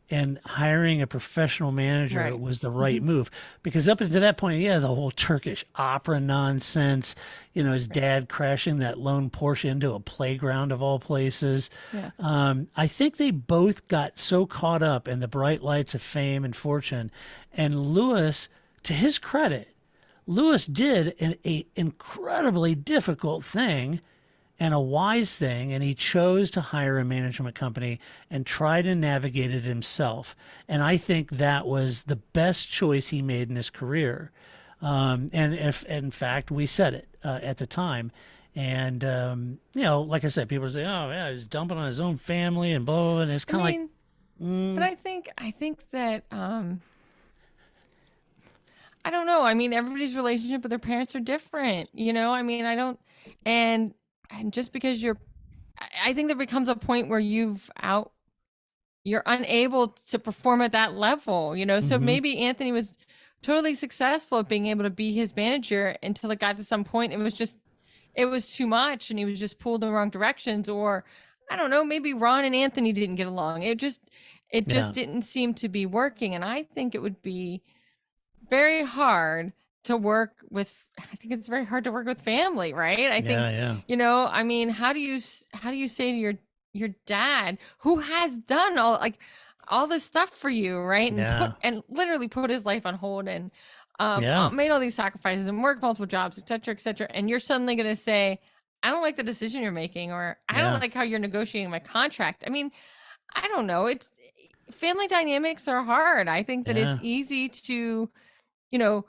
and hiring a professional manager Right. was the Mm-hmm. right move because up until that point, yeah, the whole Turkish opera nonsense, you know, his Right. dad crashing that lone Porsche into a playground of all places. Yeah. I think they both got so caught up in the bright lights of fame and fortune. And Lewis, to his credit, Lewis did a incredibly difficult thing and a wise thing, and he chose to hire a management company and try to navigate it himself. And I think that was the best choice he made in his career. And if, in fact, we said it at the time. And, you know, like I said, people say, oh, yeah, he's dumping on his own family and blah, blah, blah. And it's I kind of like, mean, but I think that I don't know. I mean, everybody's relationship with their parents are different. You know, I mean, I don't, and and just because I think there becomes a point where you're unable to perform at that level. You know, so mm-hmm, maybe Anthony was totally successful at being able to be his manager until it got to some point. It was too much, and he was just pulled in the wrong directions, or I don't know. Maybe Ron and Anthony didn't get along. It yeah, just didn't seem to be working, and I think it would be very hard to work with. I think it's very hard to work with family, right? I think, yeah, yeah, you know, I mean, how do you say to your dad, who has done all this stuff for you, right? And yeah, literally put his life on hold, and yeah, made all these sacrifices and worked multiple jobs, et cetera, and you're suddenly going to say, I don't like the decision you're making, or I don't yeah, like how you're negotiating my contract. I mean, I don't know. It's family dynamics are hard. I think that it's yeah, easy to, you know,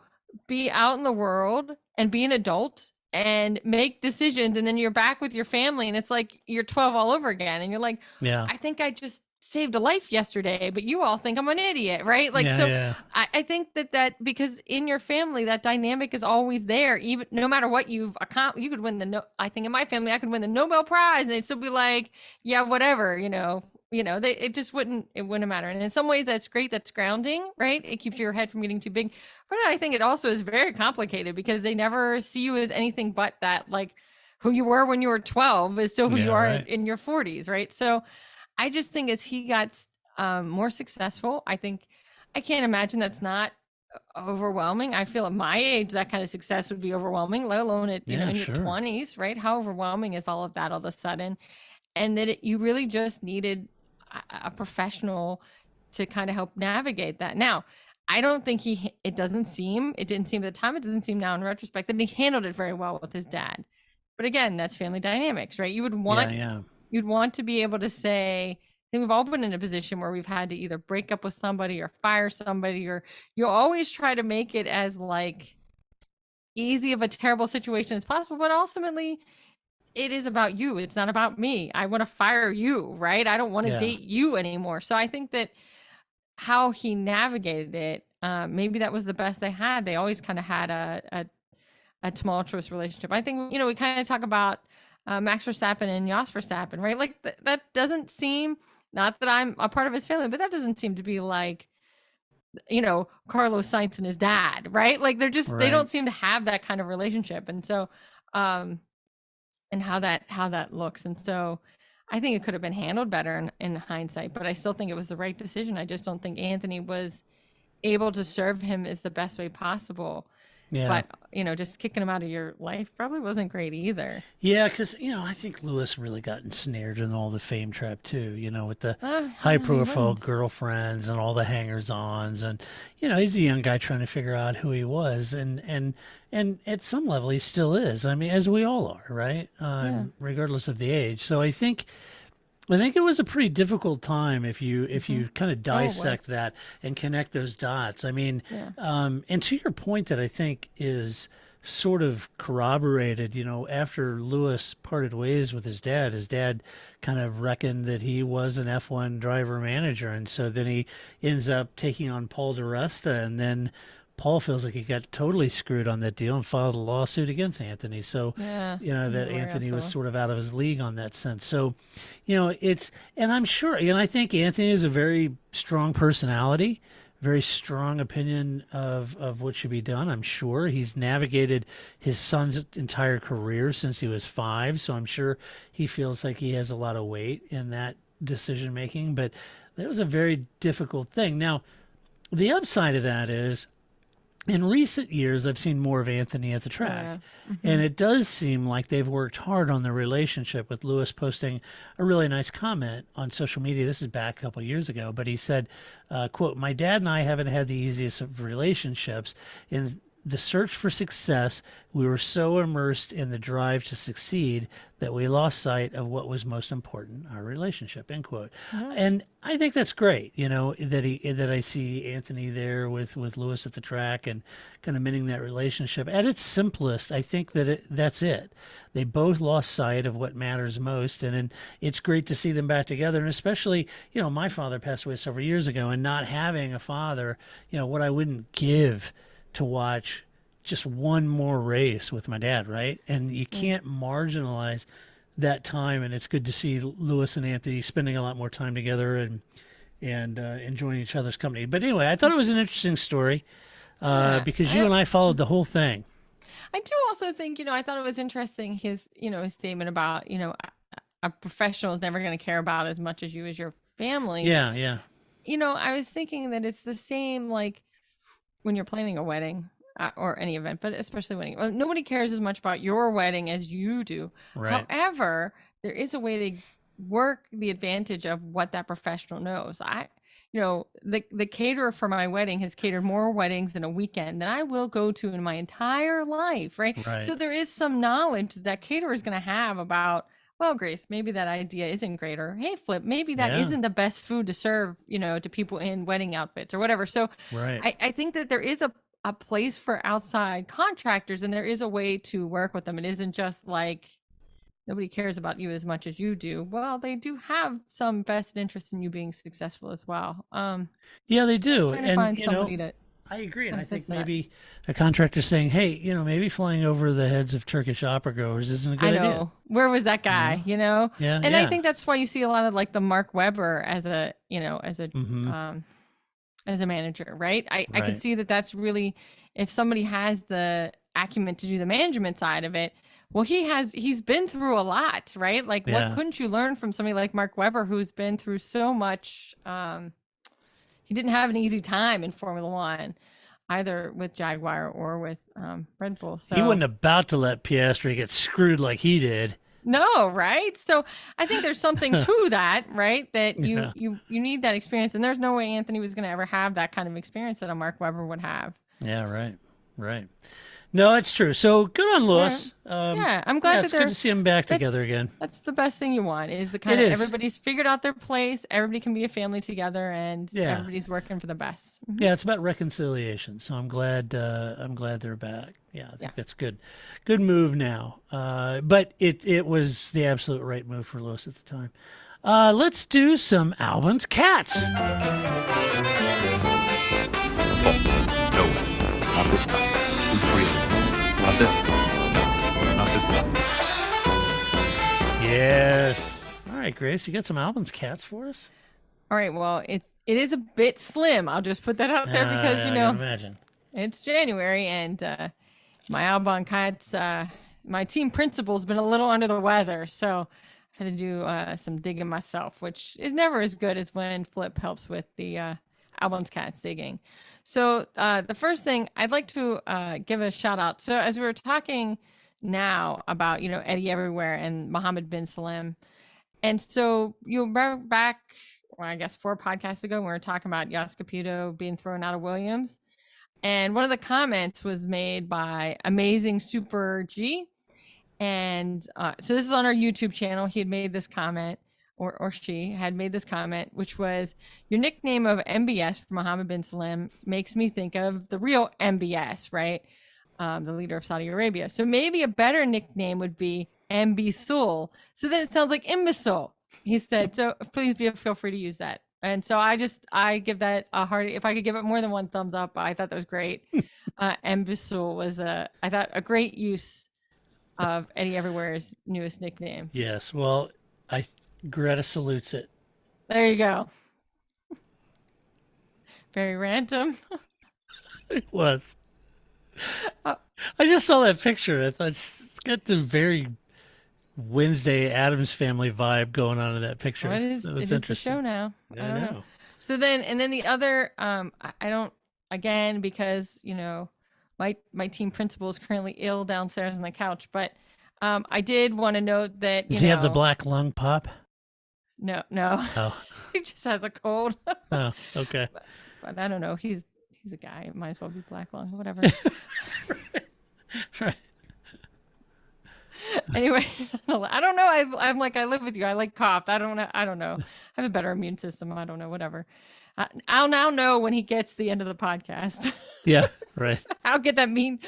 be out in the world and be an adult and make decisions, and then you're back with your family, and it's like you're 12 all over again, and you're like, yeah, I think I just saved a life yesterday, but you all think I'm an idiot, right? Like, yeah, so yeah, I think that because in your family that dynamic is always there, even no matter what you've accomplished. You could win the no I think in my family I could win the Nobel Prize, and they'd still be like, yeah, whatever, it wouldn't matter. And in some ways that's great, that's grounding, right? It keeps your head from getting too big. But I think it also is very complicated because they never see you as anything but that, like, who you were when you were 12 is still who yeah, you are right. in your 40s, right? So I just think as he got more successful, I think I can't imagine that's not overwhelming. I feel at my age that kind of success would be overwhelming, let alone at, Yeah, in your sure. 20s, right? How overwhelming is all of that all of a sudden? And that you really just needed a professional to kind of help navigate that. Now, I don't think it didn't seem at the time, it doesn't seem now in retrospect that he handled it very well with his dad. But again, that's family dynamics, right? Yeah, yeah, You'd want to be able to say, I think we've all been in a position where we've had to either break up with somebody or fire somebody, or you always try to make it as like easy of a terrible situation as possible, but ultimately it is about you. It's not about me. I want to fire you, right? I don't want to Yeah. date you anymore. So I think that how he navigated it, maybe that was the best they had. They always kind of had a tumultuous relationship. I think, we kind of talk about Max Verstappen and Jos Verstappen, right? Like that doesn't seem, not that I'm a part of his family, but that doesn't seem to be like, Carlos Sainz and his dad, right? Like they Right. don't seem to have that kind of relationship. And so, and how that looks. And so I think it could have been handled better in hindsight, but I still think it was the right decision. I just don't think Anthony was able to serve him as the best way possible. Yeah. But, just kicking him out of your life probably wasn't great either. Yeah, because, I think Lewis really got ensnared in all the fame trap too, with the high-profile girlfriends and all the hangers-ons. And, he's a young guy trying to figure out who he was. And at some level, he still is. I mean, as we all are, right? Regardless of the age. So I think it was a pretty difficult time if you kind of dissect that and connect those dots. I mean, and to your point that I think is sort of corroborated, after Lewis parted ways with his dad kind of reckoned that he was an F1 driver manager. And so then he ends up taking on Paul DiResta, and then Paul feels like he got totally screwed on that deal and filed a lawsuit against Anthony. So, that Anthony was sort of out of his league on that sense. So, and I'm sure, I think Anthony is a very strong personality, very strong opinion of what should be done. I'm sure he's navigated his son's entire career since he was 5. So I'm sure he feels like he has a lot of weight in that decision making, but that was a very difficult thing. Now, the upside of that is, in recent years, I've seen more of Anthony at the track, and it does seem like they've worked hard on the relationship, with Lewis posting a really nice comment on social media. This is back a couple of years ago, but he said, quote, "My dad and I haven't had the easiest of relationships. In the search for success, we were so immersed in the drive to succeed that we lost sight of what was most important, our relationship," end quote. And I think that's great, that I see Anthony there with Lewis at the track and kind of mending that relationship. At its simplest, I think that's it. They both lost sight of what matters most, and it's great to see them back together. And especially, my father passed away several years ago, and not having a father, what I wouldn't give to watch just one more race with my dad, right? And you can't marginalize that time, and it's good to see Lewis and Anthony spending a lot more time together and enjoying each other's company. But anyway, I thought it was an interesting story because you and I followed the whole thing. I do also think, I thought it was interesting, his statement about, a professional is never going to care about as much as you as your family. Yeah. I was thinking that it's the same, like, when you're planning a wedding or any event, but especially wedding. Well, nobody cares as much about your wedding as you do. Right. However, there is a way to work the advantage of what that professional knows. The caterer for my wedding has catered more weddings in a weekend than I will go to in my entire life, right? So there is some knowledge that caterer is going to have about, well, Grace, maybe that idea isn't great, or hey, Flip, maybe that isn't the best food to serve, to people in wedding outfits or whatever. So I think that there is a place for outside contractors, and there is a way to work with them. It isn't just like nobody cares about you as much as you do. Well, they do have some vested interest in you being successful as well. Yeah, they do. And find somebody to I agree, and I think maybe a contractor saying, "Hey, maybe flying over the heads of Turkish opera goers isn't a good idea." Where was that guy? Yeah. And I think that's why you see a lot of like the Mark Webber as a manager, right? I could see that that's really, if somebody has the acumen to do the management side of it. Well, he's been through a lot, right? Like, what couldn't you learn from somebody like Mark Webber, who's been through so much? He didn't have an easy time in Formula One, either with Jaguar or with Red Bull. So he wasn't about to let Piastri get screwed like he did. No, right? So I think there's something to that, right? That you need that experience, and there's no way Anthony was going to ever have that kind of experience that a Mark Webber would have. Yeah, right. No, it's true. So good on Lewis. I'm glad that it's good to see them back together again. That's the best thing you want, is the kind It of is. everybody's figured out their place, everybody can be a family together, and Yeah. everybody's working for the best. Yeah, it's about reconciliation. So I'm glad they're back. Yeah, I think that's good. Good move now. But it was the absolute right move for Lewis at the time. Let's do some Albans Cats. It's false. No, not this time. Who's crazy? Not this time. No, not this time. Yes. All right, Grace, you got some Albans Cats for us? All right, well, it is a bit slim. I'll just put that out there because I can imagine. it's January, and my Albon Cats, my team principal's been a little under the weather, so I had to do some digging myself, which is never as good as when Flip helps with the Albon's Cats digging. So the first thing I'd like to give a shout out. So as we were talking now about, Eddie Everywhere and Mohammed bin Salem, and so you remember back, well, I guess 4 podcasts ago, when we were talking about Yas Caputo being thrown out of Williams. And one of the comments was made by Amazing Super G. And so this is on our YouTube channel. He had made this comment, or she had made this comment, which was, your nickname of MBS for Mohammed bin Salem makes me think of the real MBS, right? The leader of Saudi Arabia. So maybe a better nickname would be Ambisul. So then it sounds like imbecile, he said. So please feel free to use that. And so I give that a heart. If I could give it more than 1 thumbs up, I thought that was great. Ambisul was I thought a great use of Eddie Everywhere's newest nickname. Yes. Well, Greta salutes it. There you go. Very random. It was. I just saw that picture. I thought it's got the very Wednesday Addams Family vibe going on in that picture. Well, it is the show now. I don't know. So then the other, I don't, again, because, my team principal is currently ill downstairs on the couch, but I did want to note that, Does he have the black lung pop? No. Oh. He just has a cold. Oh, okay. But I don't know. He's a guy. It might as well be black lung, whatever. Right. Anyway, I don't know. I'm like, I live with you. I like coughed. I don't know. I have a better immune system. I don't know. Whatever. I'll now know when he gets the end of the podcast. Yeah, right. I'll get that mean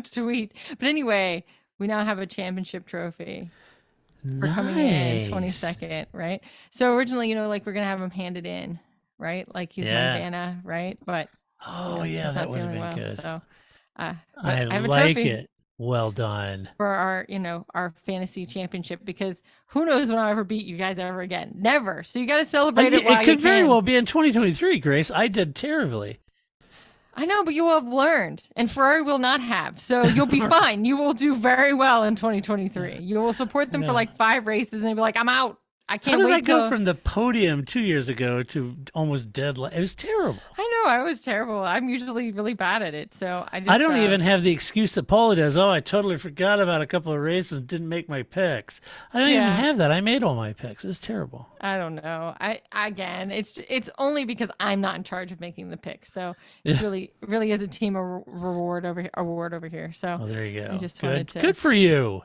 tweet. But anyway, we now have a championship trophy for coming in 22nd, right? So originally, we're gonna have him handed in, right? Like he's Montana, right? But that would have been good. So I have a like trophy it. Well done. for our fantasy championship, because who knows when I'll ever beat you guys ever again? Never. So you got to celebrate it while you can. It could very well be in 2023, Grace. I did terribly. I know, but you will have learned, and Ferrari will not have. So you'll be fine. You will do very well in 2023. You will support them for like 5 races, and they'll be like, "I'm out. I can't wait." How did I go from the podium 2 years ago to almost dead? It was terrible. I know, I was terrible. I'm usually really bad at it, so I don't even have the excuse that Paula does. Oh, I totally forgot about a couple of races and didn't make my picks. I don't even have that. I made all my picks. It's terrible. I don't know. It's only because I'm not in charge of making the picks. So it's really is a team award over here. So well, there you go. I just wanted to. Good for you.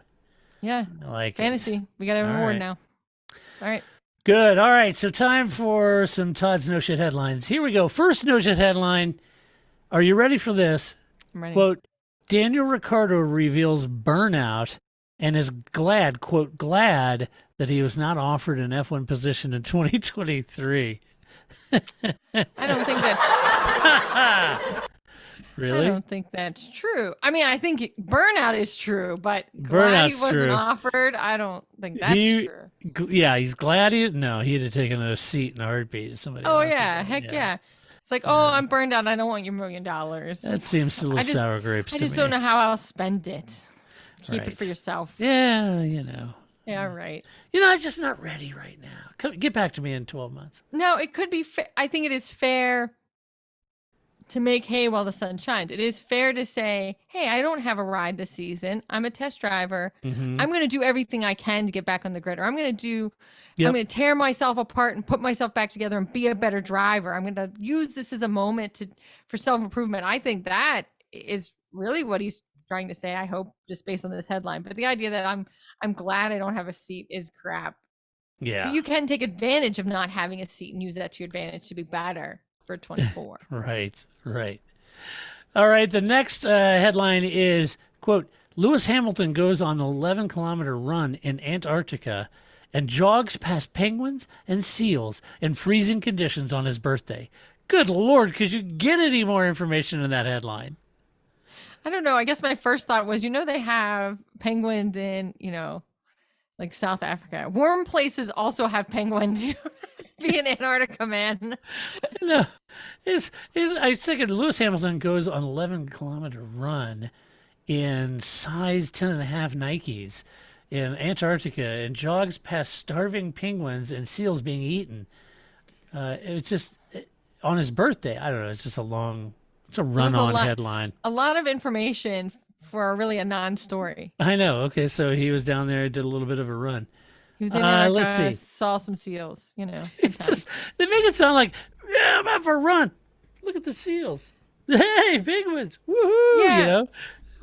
Yeah. I like fantasy. We got an award now. All right. Good. All right. So time for some Todd's No Shit headlines. Here we go. First No Shit headline. Are you ready for this? I'm ready. Quote, Daniel Ricciardo reveals burnout and is glad, quote, glad that he was not offered an F1 position in 2023. I don't think that's Really? I don't think that's true. I mean, I think burnout is true, but glad he wasn't offered, I don't think that's true. Yeah, he's glad he'd have taken a seat in a heartbeat. Somebody. Oh yeah, heck yeah. It's like, oh, I'm burned out. I don't want your $1 million. That seems a little sour grapes to me. I just don't know how I'll spend it. Keep it for yourself. Yeah, Yeah, right. I'm just not ready right now. Get back to me in 12 months. No, it could be I think it is fair to make hay while the sun shines. It is fair to say, hey, I don't have a ride this season. I'm a test driver. Mm-hmm. I'm going to do everything I can to get back on the grid, or I'm going to tear myself apart and put myself back together and be a better driver. I'm going to use this as a moment for self-improvement. I think that is really what he's trying to say, I hope, just based on this headline. But the idea that I'm glad I don't have a seat is crap. Yeah. But you can take advantage of not having a seat and use that to your advantage to be better for 24. Right. All right. The next headline is, quote, Lewis Hamilton goes on an 11-kilometer run in Antarctica and jogs past penguins and seals in freezing conditions on his birthday. Good Lord, could you get any more information in that headline? I don't know. I guess my first thought was, they have penguins in, like South Africa. Warm places also have penguins. You don't have to be in Antarctica, man. No, I was thinking Lewis Hamilton goes on an 11-kilometer run in size 10.5 Nikes in Antarctica and jogs past starving penguins and seals being eaten. It's just on his birthday. I don't know. It's just it's a run-on headline. A lot of information for really a non-story. I know. Okay, so he was down there, did a little bit of a run. He was in Antarctica, let's see. saw some seals, It's just, they make it sound like, yeah, I'm out for a run. Look at the seals. Hey, penguins. Woohoo. Yeah. It's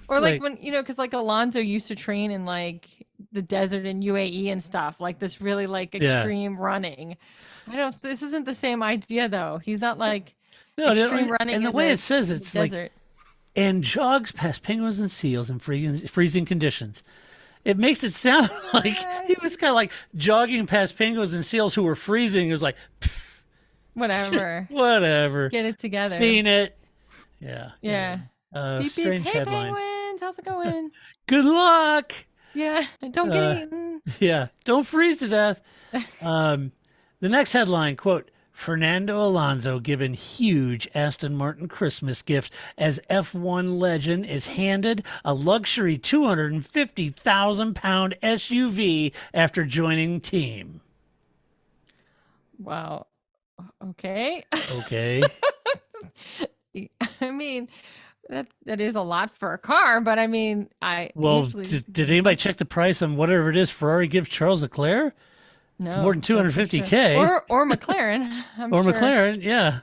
or like when, because like Alonso used to train in like the desert in UAE and stuff, like this really like extreme running. This isn't the same idea though. He's not like extreme running. And the way it says it's like, desert. And jogs past penguins and seals in freezing conditions. It makes it sound like he was kind of like jogging past penguins and seals who were freezing. It was like, whatever. Whatever. Get it together. Seen it. Yeah. Beep, Strange beep. Hey, headline. penguins, how's it going? Good luck. Yeah, don't get eaten. Yeah, don't freeze to death. The next headline, quote, Fernando Alonso given huge Aston Martin Christmas gift as F1 legend is handed a luxury 250,000-pound SUV after joining team. Wow. Okay. Okay. I mean, that is a lot for a car, but I mean, did anybody check the price on whatever it is Ferrari gives Charles Leclerc? No, it's more than 250K. Or McLaren. McLaren, yeah.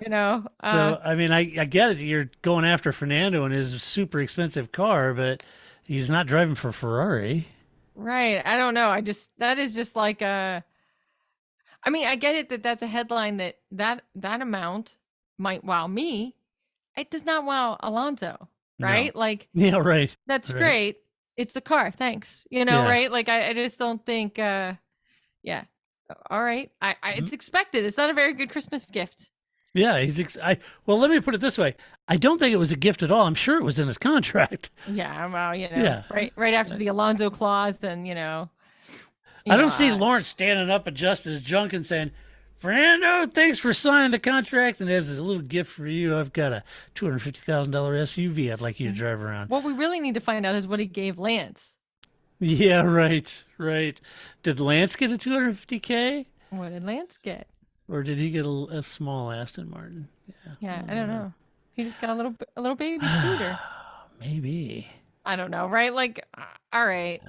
So I mean, I get it. You're going after Fernando and his super expensive car, but he's not driving for Ferrari. Right. I don't know. That is just like I mean, I get it that's a headline that amount might wow me. It does not wow Alonso, right? No. Like, yeah, right. That's right. great. It's a car. Thanks. Right? Like, I just don't think, yeah. All right. It's expected. It's not a very good Christmas gift. Yeah, well, let me put it this way. I don't think it was a gift at all. I'm sure it was in his contract. Yeah, well, right after the Alonso clause, and I don't see Lawrence standing up, adjusting his junk, and saying, "Fernando, thanks for signing the contract, and as a little gift for you, I've got a $250,000 SUV I'd like you to drive around." What we really need to find out is what he gave Lance. Yeah, right. Did Lance get a 250K? What did Lance get? Or did he get a small Aston Martin? Yeah, I don't know. He just got a little baby scooter. Maybe. I don't know, right? Like, all right.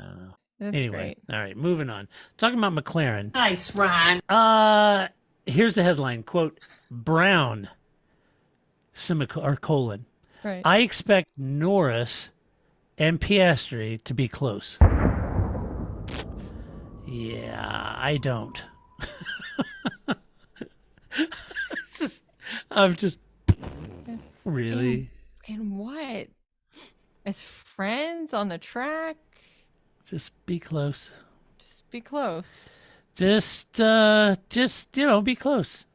That's anyway, great. All right, moving on. Talking about McLaren. Nice, Ron. Here's the headline, quote, Brown, colon. Right. I expect Norris and Piastri to be close. Yeah, I don't. I'm just really. And what? As friends on the track? Just be close. Just be close. Just be close.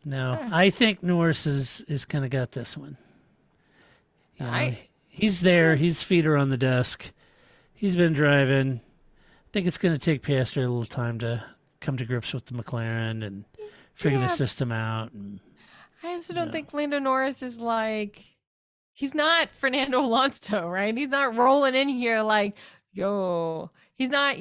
No, I think Norris is kind of got this one. He's there. His feet are on the desk. He's been driving. I think it's going to take Piastri a little time to come to grips with the McLaren and figure the system out. And, I also don't think Lando Norris is like, he's not Fernando Alonso, right? He's not rolling in here like, yo, he's not,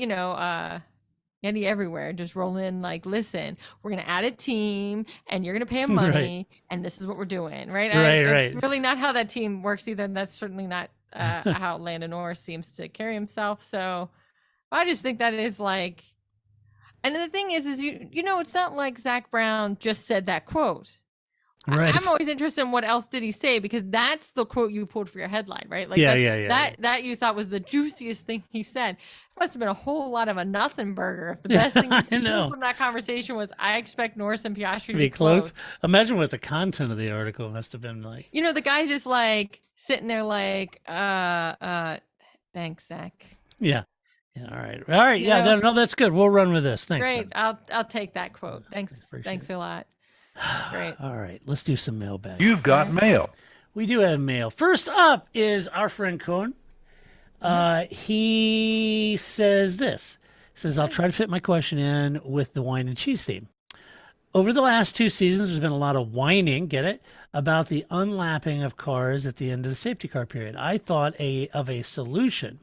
Andy everywhere, just rolling in like, listen, we're going to add a team and you're going to pay him money and this is what we're doing, right? It's really not how that team works either. And that's certainly not how Lando Norris seems to carry himself. So I just think that is like, and the thing is it's not like Zach Brown just said that quote. Right. I'm always interested in what else did he say, because that's the quote you pulled for your headline, right? Like that you thought was the juiciest thing he said. It must have been a whole lot of a nothing burger if the best thing you pulled from that conversation was, I expect Norris and Piastri to be close. Imagine what the content of the article must have been like. You know, the guy's just like sitting there like, thanks, Zach. Yeah. Yeah. All right. Yeah. No, that's good. We'll run with this. Thanks. Great. Man. I'll take that quote. Thanks. Thanks a lot. Great. All right. Let's do some mailbag. You've got mail. We do have mail. First up is our friend Cohen. He says this. He says, I'll try to fit my question in with the wine and cheese theme. Over the last 2 seasons, there's been a lot of whining, get it, about the unlapping of cars at the end of the safety car period. I thought of a solution.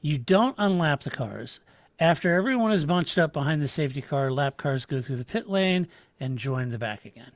You don't unlap the cars. After everyone is bunched up behind the safety car, lap cars go through the pit lane and join the back again.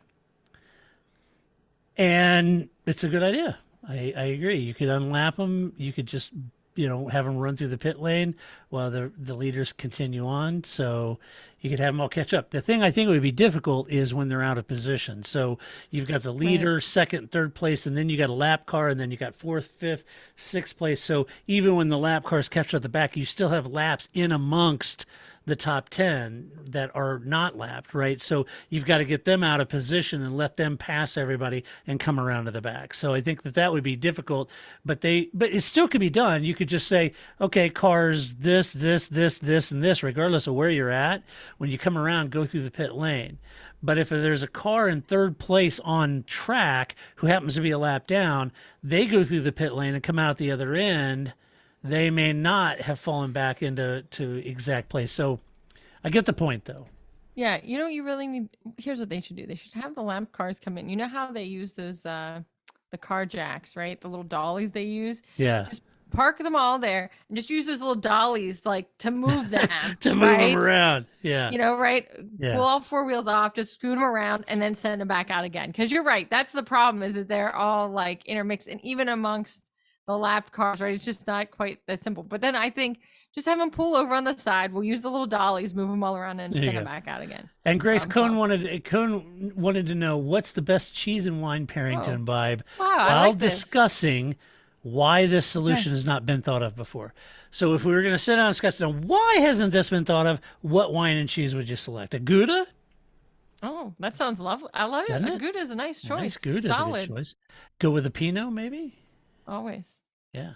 And it's a good idea. I agree. You could unlap them. You could just, have them run through the pit lane while the leaders continue on. So you could have them all catch up. The thing I think would be difficult is when they're out of position. So you've got the leader, second, third place, and then you got a lap car, and then you got fourth, fifth, sixth place. So even when the lap cars catch up at the back, you still have laps in amongst the top 10 that are not lapped, right? So you've got to get them out of position and let them pass everybody and come around to the back. So I think that would be difficult, but it still could be done. You could just say, okay, cars, this, and this, regardless of where you're at. When you come around, go through the pit lane. But if there's a car in third place on track who happens to be a lap down, they go through the pit lane and come out the other end. They may not have fallen back into exact place. So I get the point, though. Yeah, you really need. Here's what they should do. They should have the lamp cars come in. You know how they use those the car jacks, right? The little dollies they use. Yeah. Just park them all there and just use those little dollies like to move them. to move them around. Yeah. Right? Yeah. Pull all 4 wheels off, just scoot them around, and then send them back out again. Because you're right. That's the problem, is that they're all like intermixed, and even amongst the lap cars, right? It's just not quite that simple. But then I think just have them pull over on the side. We'll use the little dollies, move them all around, and send them back out again. And Grace, Cohn wanted to know, what's the best cheese and wine pairing to imbibe while discussing why this solution has not been thought of before. So if we were going to sit down and discuss, now, why hasn't this been thought of? What wine and cheese would you select? A Gouda? Oh, that sounds lovely. I love it. A Gouda is a nice choice. Nice Gouda is a good choice. Go with a Pinot, maybe? Always. Yeah.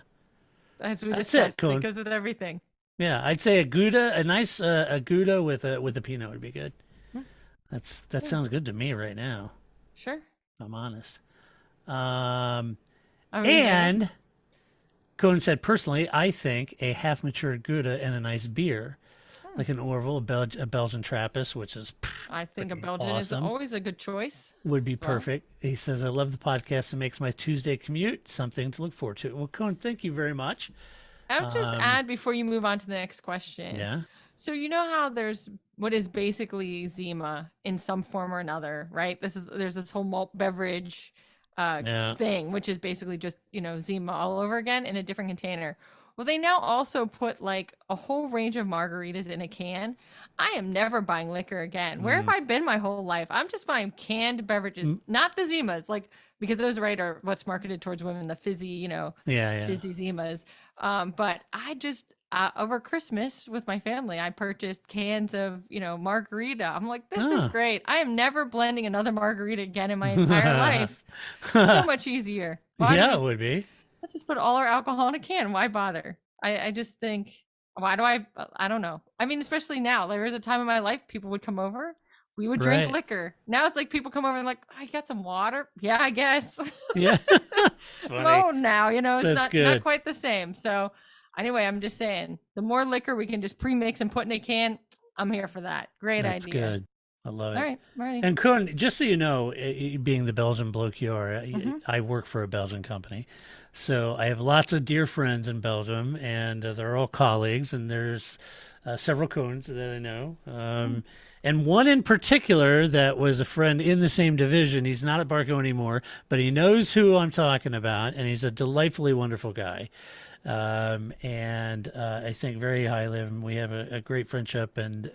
That's what we discussed. It goes with everything. Yeah, I'd say a Gouda, a nice a Gouda with a Pinot would be good. That sounds good to me right now. Sure. If I'm honest. And Cohen said, personally, I think a half-matured Gouda and a nice beer, like an Orval, a Belgian Trappist, which is I think a Belgian is always a good choice. Would be perfect. He says, I love the podcast. It makes my Tuesday commute something to look forward to. Well, Cohen, thank you very much. I'll just add before you move on to the next question. Yeah. So you know how there's what is basically Zima in some form or another, right? There's this whole malt beverage thing, which is basically just, Zima all over again in a different container. Well, they now also put like a whole range of margaritas in a can. I am never buying liquor again. Where have I been my whole life? I'm just buying canned beverages, not the Zimas, like, because those, right, are what's marketed towards women, the fizzy, fizzy Zimas. But I just, over Christmas with my family, I purchased cans of, margarita. I'm like, this is great. I am never blending another margarita again in my entire life. So much easier. It would be. Let's just put all our alcohol in a can. Why bother? I just think, why do I don't know. I mean, especially now, there was a time in my life people would come over. We would drink liquor. Now it's like people come over and like, oh, you got some water? Yeah, I guess. Yeah. It's funny. Oh, now, it's not quite the same. So anyway, I'm just saying, the more liquor we can just pre-mix and put in a can, I'm here for that. Great idea. That's good. I love it. All right, ready. And Cohen, just so you know, being the Belgian bloke you are, I work for a Belgian company. So I have lots of dear friends in Belgium, and they're all colleagues, and there's several Cohens that I know. And one in particular that was a friend in the same division. He's not at Barco anymore, but he knows who I'm talking about, and he's a delightfully wonderful guy. and I think very highly of him. We have a great friendship, and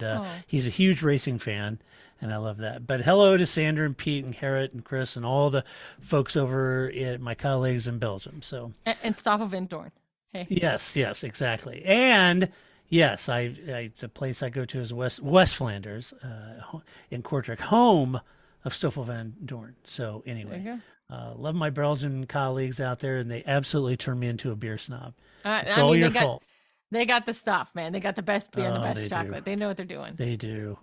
Oh. he's a huge racing fan, and I love that. But hello to Sandra and Pete and Harriet and Chris and all the folks over at my colleagues in Belgium. So And Stoffel Van Dorn. Hey. yes, exactly. And yes, I the place I go to is West Flanders in Kortrijk, home of Stoffel van Dorn. So There anyway, you love my Belgian colleagues out there, and they absolutely turned me into a beer snob. go. It's all your fault. They got the stuff, man. They got the best beer and the Oh, best they do. chocolate. They know what they're doing. They do.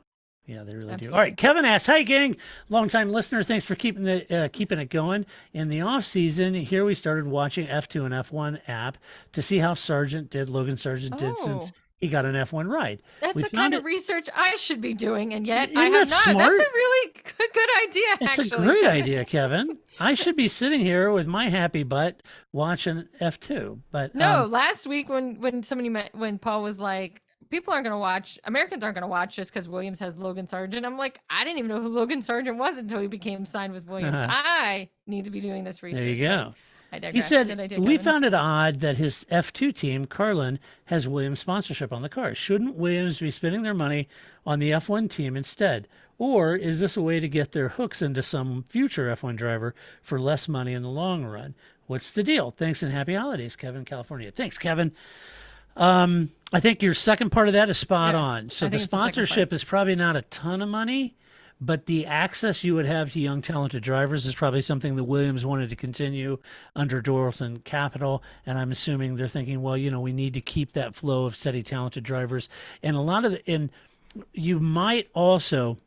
Yeah, they really do. Absolutely. All right, Kevin asks, "Hi, gang, longtime listener. Thanks for keeping it going. In the off season, here we started watching F2 and F1 app to see how Logan Sargent did since Oh. he got an F1 ride. That's We the found kind it- of research I should be doing, and yet Isn't I have that not. smart? That's a really good idea, It's actually. a great idea, Kevin. I should be sitting here with my happy butt watching F2. But No, last week when when Paul was like, people aren't going to watch, Americans aren't going to watch just because Williams has Logan Sargent. I'm like, I didn't even know who Logan Sargent was until he became signed with Williams. I need to be doing this research. there you go. I digress. He Good said, idea, "We Kevin. found it odd that his F2 team, Carlin, has Williams sponsorship on the car. Shouldn't Williams be spending their money on the F1 team instead? Or is this a way to get their hooks into some future F1 driver for less money in the long run? What's the deal? Thanks and happy holidays, Kevin, California." Thanks, Kevin. I think your second part of that is spot Yeah, on. So I the think it's the second sponsorship part. is probably not a ton of money, but the access you would have to young, talented drivers is probably something that Williams wanted to continue under Doralton Capital. And I'm assuming they're thinking, well, we need to keep that flow of steady, talented drivers. And a lot of and you might also,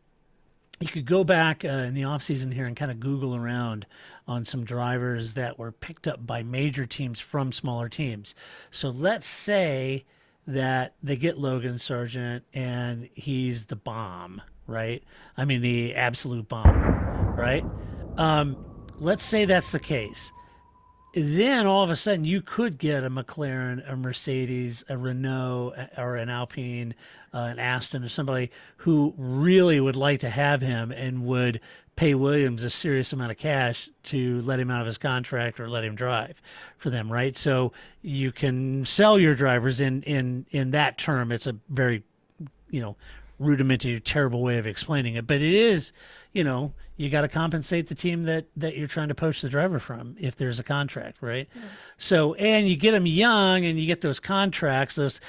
you could go back in the off season here and kind of Google around on some drivers that were picked up by major teams from smaller teams. So let's say that they get Logan Sargent and he's the bomb, right? I mean, the absolute bomb, right? Let's say that's the case. Then all of a sudden you could get a McLaren, a Mercedes, a Renault, or an Alpine, an Aston, or somebody who really would like to have him and would pay Williams a serious amount of cash to let him out of his contract or let him drive for them, right? So you can sell your drivers in that term. It's a very, rudimentary, terrible way of explaining it, but it is, you got to compensate the team that you're trying to poach the driver from if there's a contract, right? Yeah. So, and you get them young and you get those contracts, those,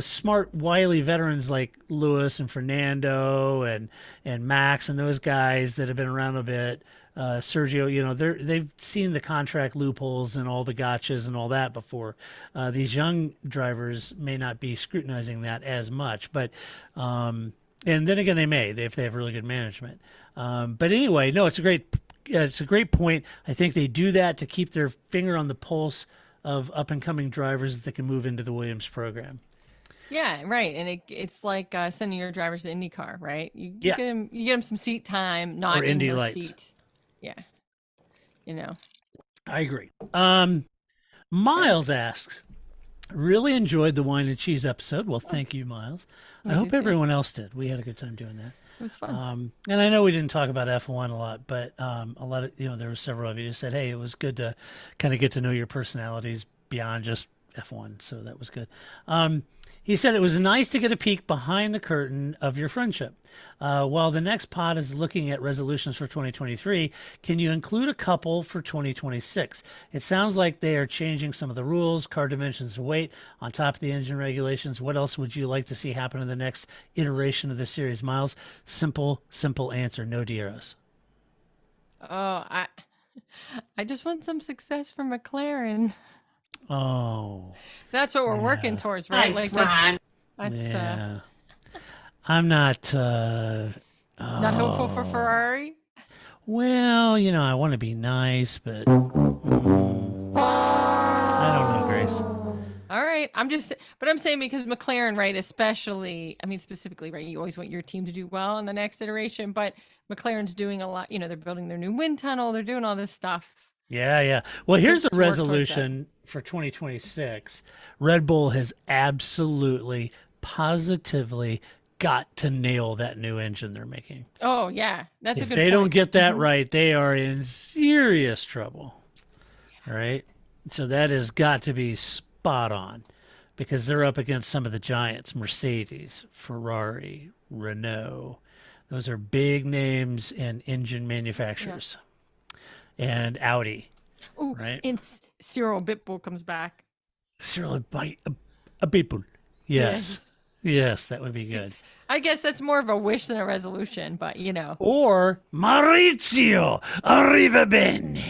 smart, wily veterans like Lewis and Fernando and Max and those guys that have been around a bit. Sergio, they've seen the contract loopholes and all the gotchas and all that before. These young drivers may not be scrutinizing that as much, but and then again, they may if they have really good management. But anyway, no, it's a great point. I think they do that to keep their finger on the pulse of up and coming drivers that can move into the Williams program. Yeah, right. And it's like sending your drivers to IndyCar, right? You Yeah. get them some seat time, not Or in Indy their Lights. seat. Yeah. I agree. Miles asks, "Really enjoyed the wine and cheese episode." Well, thank you, Miles. I hope did too. everyone else did. We had a good time doing that. It was fun. And I know we didn't talk about F1 a lot, but a lot of, there were several of you who said, hey, it was good to kind of get to know your personalities beyond just F1. So that was good. He said it was nice to get a peek behind the curtain of your friendship. While the next pod is looking at resolutions for 2023, can you include a couple for 2026? It sounds like they are changing some of the rules, car dimensions and weight, on top of the engine regulations. What else would you like to see happen in the next iteration of the series? Miles, simple answer. No DRS. Oh, I just want some success from McLaren. Oh, That's what we're working towards, right? Nice, Ron. That's yeah. I'm not not hopeful for Ferrari. Well, I want to be nice, but I don't know, Grace. All right, I'm saying because McLaren, right, especially, I mean, specifically, right, you always want your team to do well in the next iteration, but McLaren's doing a lot, they're building their new wind tunnel, they're doing all this stuff. Yeah. Well, here's a to work towards resolution for 2026. Red Bull has absolutely, positively got to nail that new engine they're making. Oh, yeah, that's a If good they don't point. get that right, they are in serious trouble. Right? So that has got to be spot on because they're up against some of the giants: Mercedes, Ferrari, Renault. Those are big names in engine manufacturers, and Audi. Ooh, Right. and Cyril Bitbull comes back. Cyril a people. Yes. Yes, that would be good. I guess that's more of a wish than a resolution, but Or Maurizio Arriva Bene.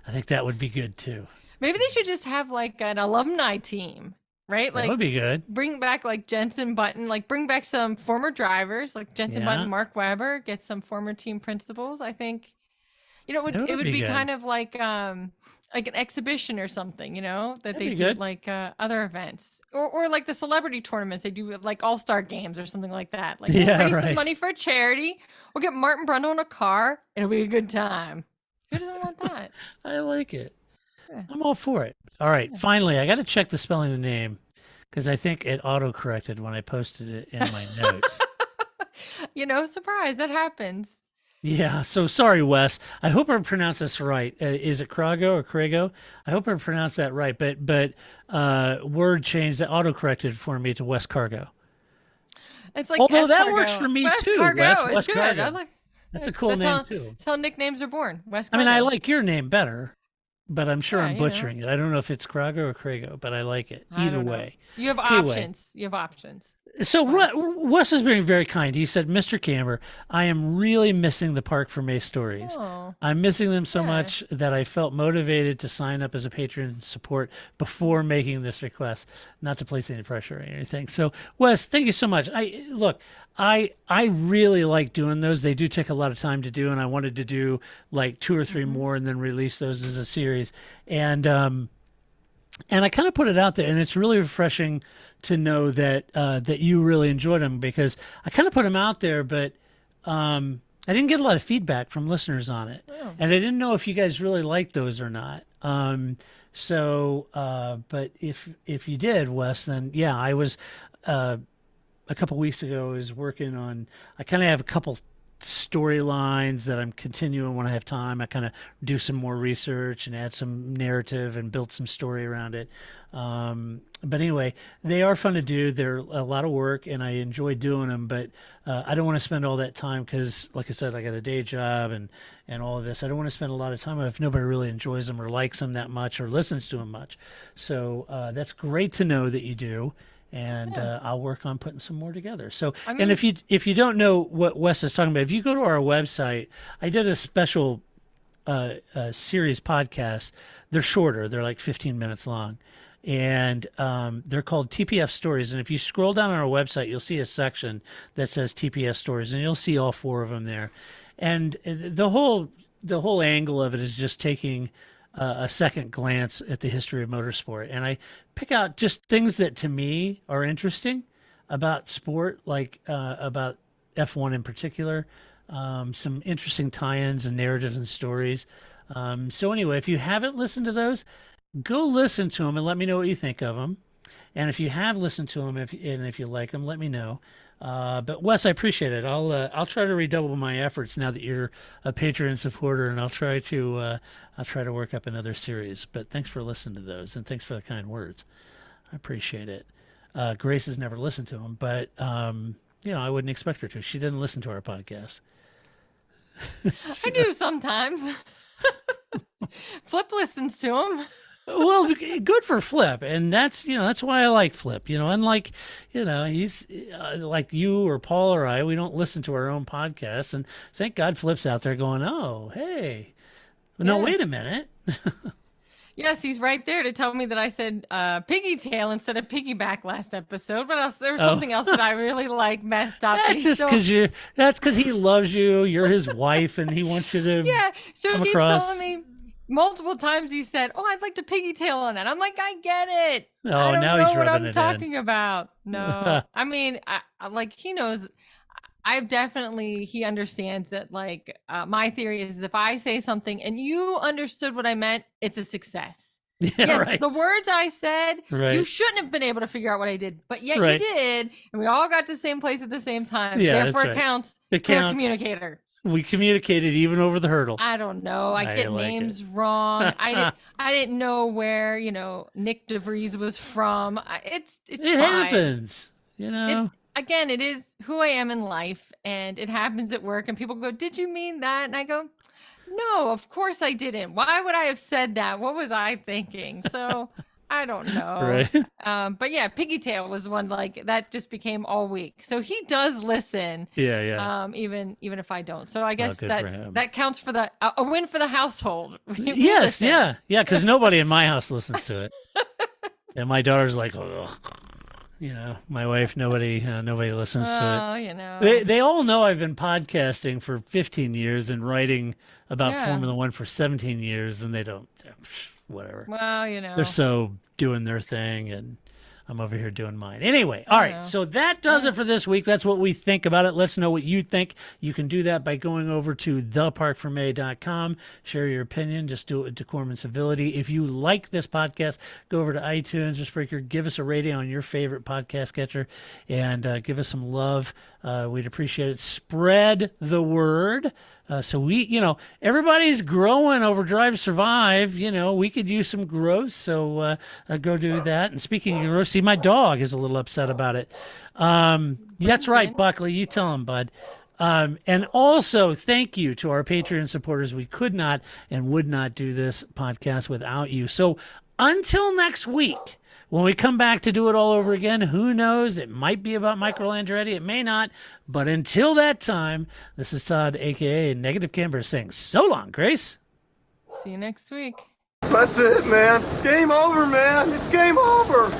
I think that would be good too. Maybe they should just have like an alumni team, right? That Like would be good. bring back like Jensen Button, like bring back some former drivers like Jensen Yeah. Button, Mark Webber, get some former team principals. I think, it would That would be be good. kind of like an exhibition or something, that That'd they be do good. at like other events or like the celebrity tournaments. They do like all-star games or something like that. Like we'll Yeah, raise right. some money for a charity. We'll get Martin Brundle in a car. It'll be a good time. Who doesn't want that? I like it. Yeah. I'm all for it. All right. Finally, I got to check the spelling of the name because I think it auto-corrected when I posted it in my notes. Surprise, that happens. Yeah. So sorry, Wes. I hope I pronounced this right. Is it Crago or Crago? I hope I pronounced that right. But word change that auto-corrected for me to West Cargo. It's like Although that escargot. works for me West too, Cargo Wes. is West good. Cargo. I like. That's a cool name how, too. That's how nicknames are born. West I Cargo. mean, I like your name better, but I'm sure Yeah, I'm butchering it. I don't know if it's Crago or Crago, but I like it. I Either don't know. way. You have Anyway. options. You have options. So Wes. Wes is being very kind. He said, Mr. Camber, I am really missing the Parc Fermé stories. Oh, I'm missing them so Yeah. much that I felt motivated to sign up as a patron support before making this request, not to place any pressure or anything. So, Wes, thank you so much. I really like doing those. They do take a lot of time to do, and I wanted to do like 2 or 3 more and then release those as a series. And I kind of put it out there, and it's really refreshing to know that that you really enjoyed them because I kind of put them out there, but I didn't get a lot of feedback from listeners on it, and I didn't know if you guys really liked those or not. But if you did, Wes, then yeah, I was a couple weeks ago. I was working on. I kind of have a couple storylines that I'm continuing when I have time. I kind of do some more research and add some narrative and build some story around it. But anyway, they are fun to do. They're a lot of work and I enjoy doing them, but I don't want to spend all that time because, like I said, I got a day job and all of this. I don't want to spend a lot of time if nobody really enjoys them or likes them that much or listens to them much. So that's great to know that you do. And I'll work on putting some more together. So, and if you don't know what Wes is talking about, if you go to our website, I did a special series podcast. They're shorter; they're like 15 minutes long, and they're called TPF Stories. And if you scroll down on our website, you'll see a section that says TPF Stories, and you'll see all 4 of them there. And the whole angle of it is just taking a second glance at the history of motorsport. And I pick out just things that to me are interesting about sport, like about F1 in particular, some interesting tie-ins and narratives and stories. So anyway, if you haven't listened to those, go listen to them and let me know what you think of them. And if you have listened to them, if you like them, let me know. But Wes, I appreciate it. I'll try to redouble my efforts now that you're a Patreon supporter, and I'll try to work up another series. But thanks for listening to those, and thanks for the kind words. I appreciate it. Grace has never listened to them, but I wouldn't expect her to. She didn't listen to our podcast. I do sometimes. Flip listens to them. Well, good for Flip, and that's why I like Flip. Unlike he's like you or Paul or I, we don't listen to our own podcasts, and thank God Flip's out there going, oh hey, no, Yes. wait a minute. Yes, he's right there to tell me that I said piggy tail instead of piggyback last episode. But there was something else that I really messed up. That's just because that's because he loves you. You're his wife, and he wants you to. Yeah, so come he keeps across. telling me multiple times. He said, "Oh, I'd like to piggy tail on that." I'm like, I get it. Oh, I don't now know he's what rubbing I'm it talking about. No, I mean, he knows. He understands that my theory is if I say something and you understood what I meant, it's a success. Yeah, Yes, right. the words I said, Right. you shouldn't have been able to figure out what I did, but yet Right. you did, and we all got to the same place at the same time. Yeah, Therefore, that's it right. counts. It Clear counts. communicator. We communicated even over the hurdle. I don't know. I get like names wrong. I didn't know where, Nick DeVries was from. It's It fine. happens, Again, it is who I am in life, and it happens at work, and people go, "Did you mean that?" And I go, "No, of course I didn't. Why would I have said that? What was I thinking?" So I don't know. Right? But yeah, Piggytail was one like that just became all week. So he does listen. Yeah. Even if I don't. So I guess good for him. that counts for a win for the household. We Yes, listen. yeah, because nobody in my house listens to it. And my daughter's like, oh, my wife, nobody listens to it. They all know I've been podcasting for 15 years and writing about Formula One for 17 years, and they don't, whatever. Well, They're so doing their thing, and I'm over here doing mine. Anyway, all right, so that does it for this week. That's what we think about it. Let's know what you think. You can do that by going over to theparcfermé.com. Share your opinion. Just do it with decorum and civility. If you like this podcast, go over to iTunes or Spreaker. Give us a rating on your favorite podcast catcher, and give us some love. We'd appreciate it. Spread the word. So we, everybody's growing over Drive Survive. We could use some growth. So go do that. And speaking of growth, see, my dog is a little upset about it. That's right, Buckley. You tell him, bud. And also, thank you to our Patreon supporters. We could not and would not do this podcast without you. So until next week, when we come back to do it all over again, who knows? It might be about Michael Andretti. It may not. But until that time, this is Todd, a.k.a. Negative Camber, saying so long, Grace. See you next week. That's it, man. Game over, man. It's game over.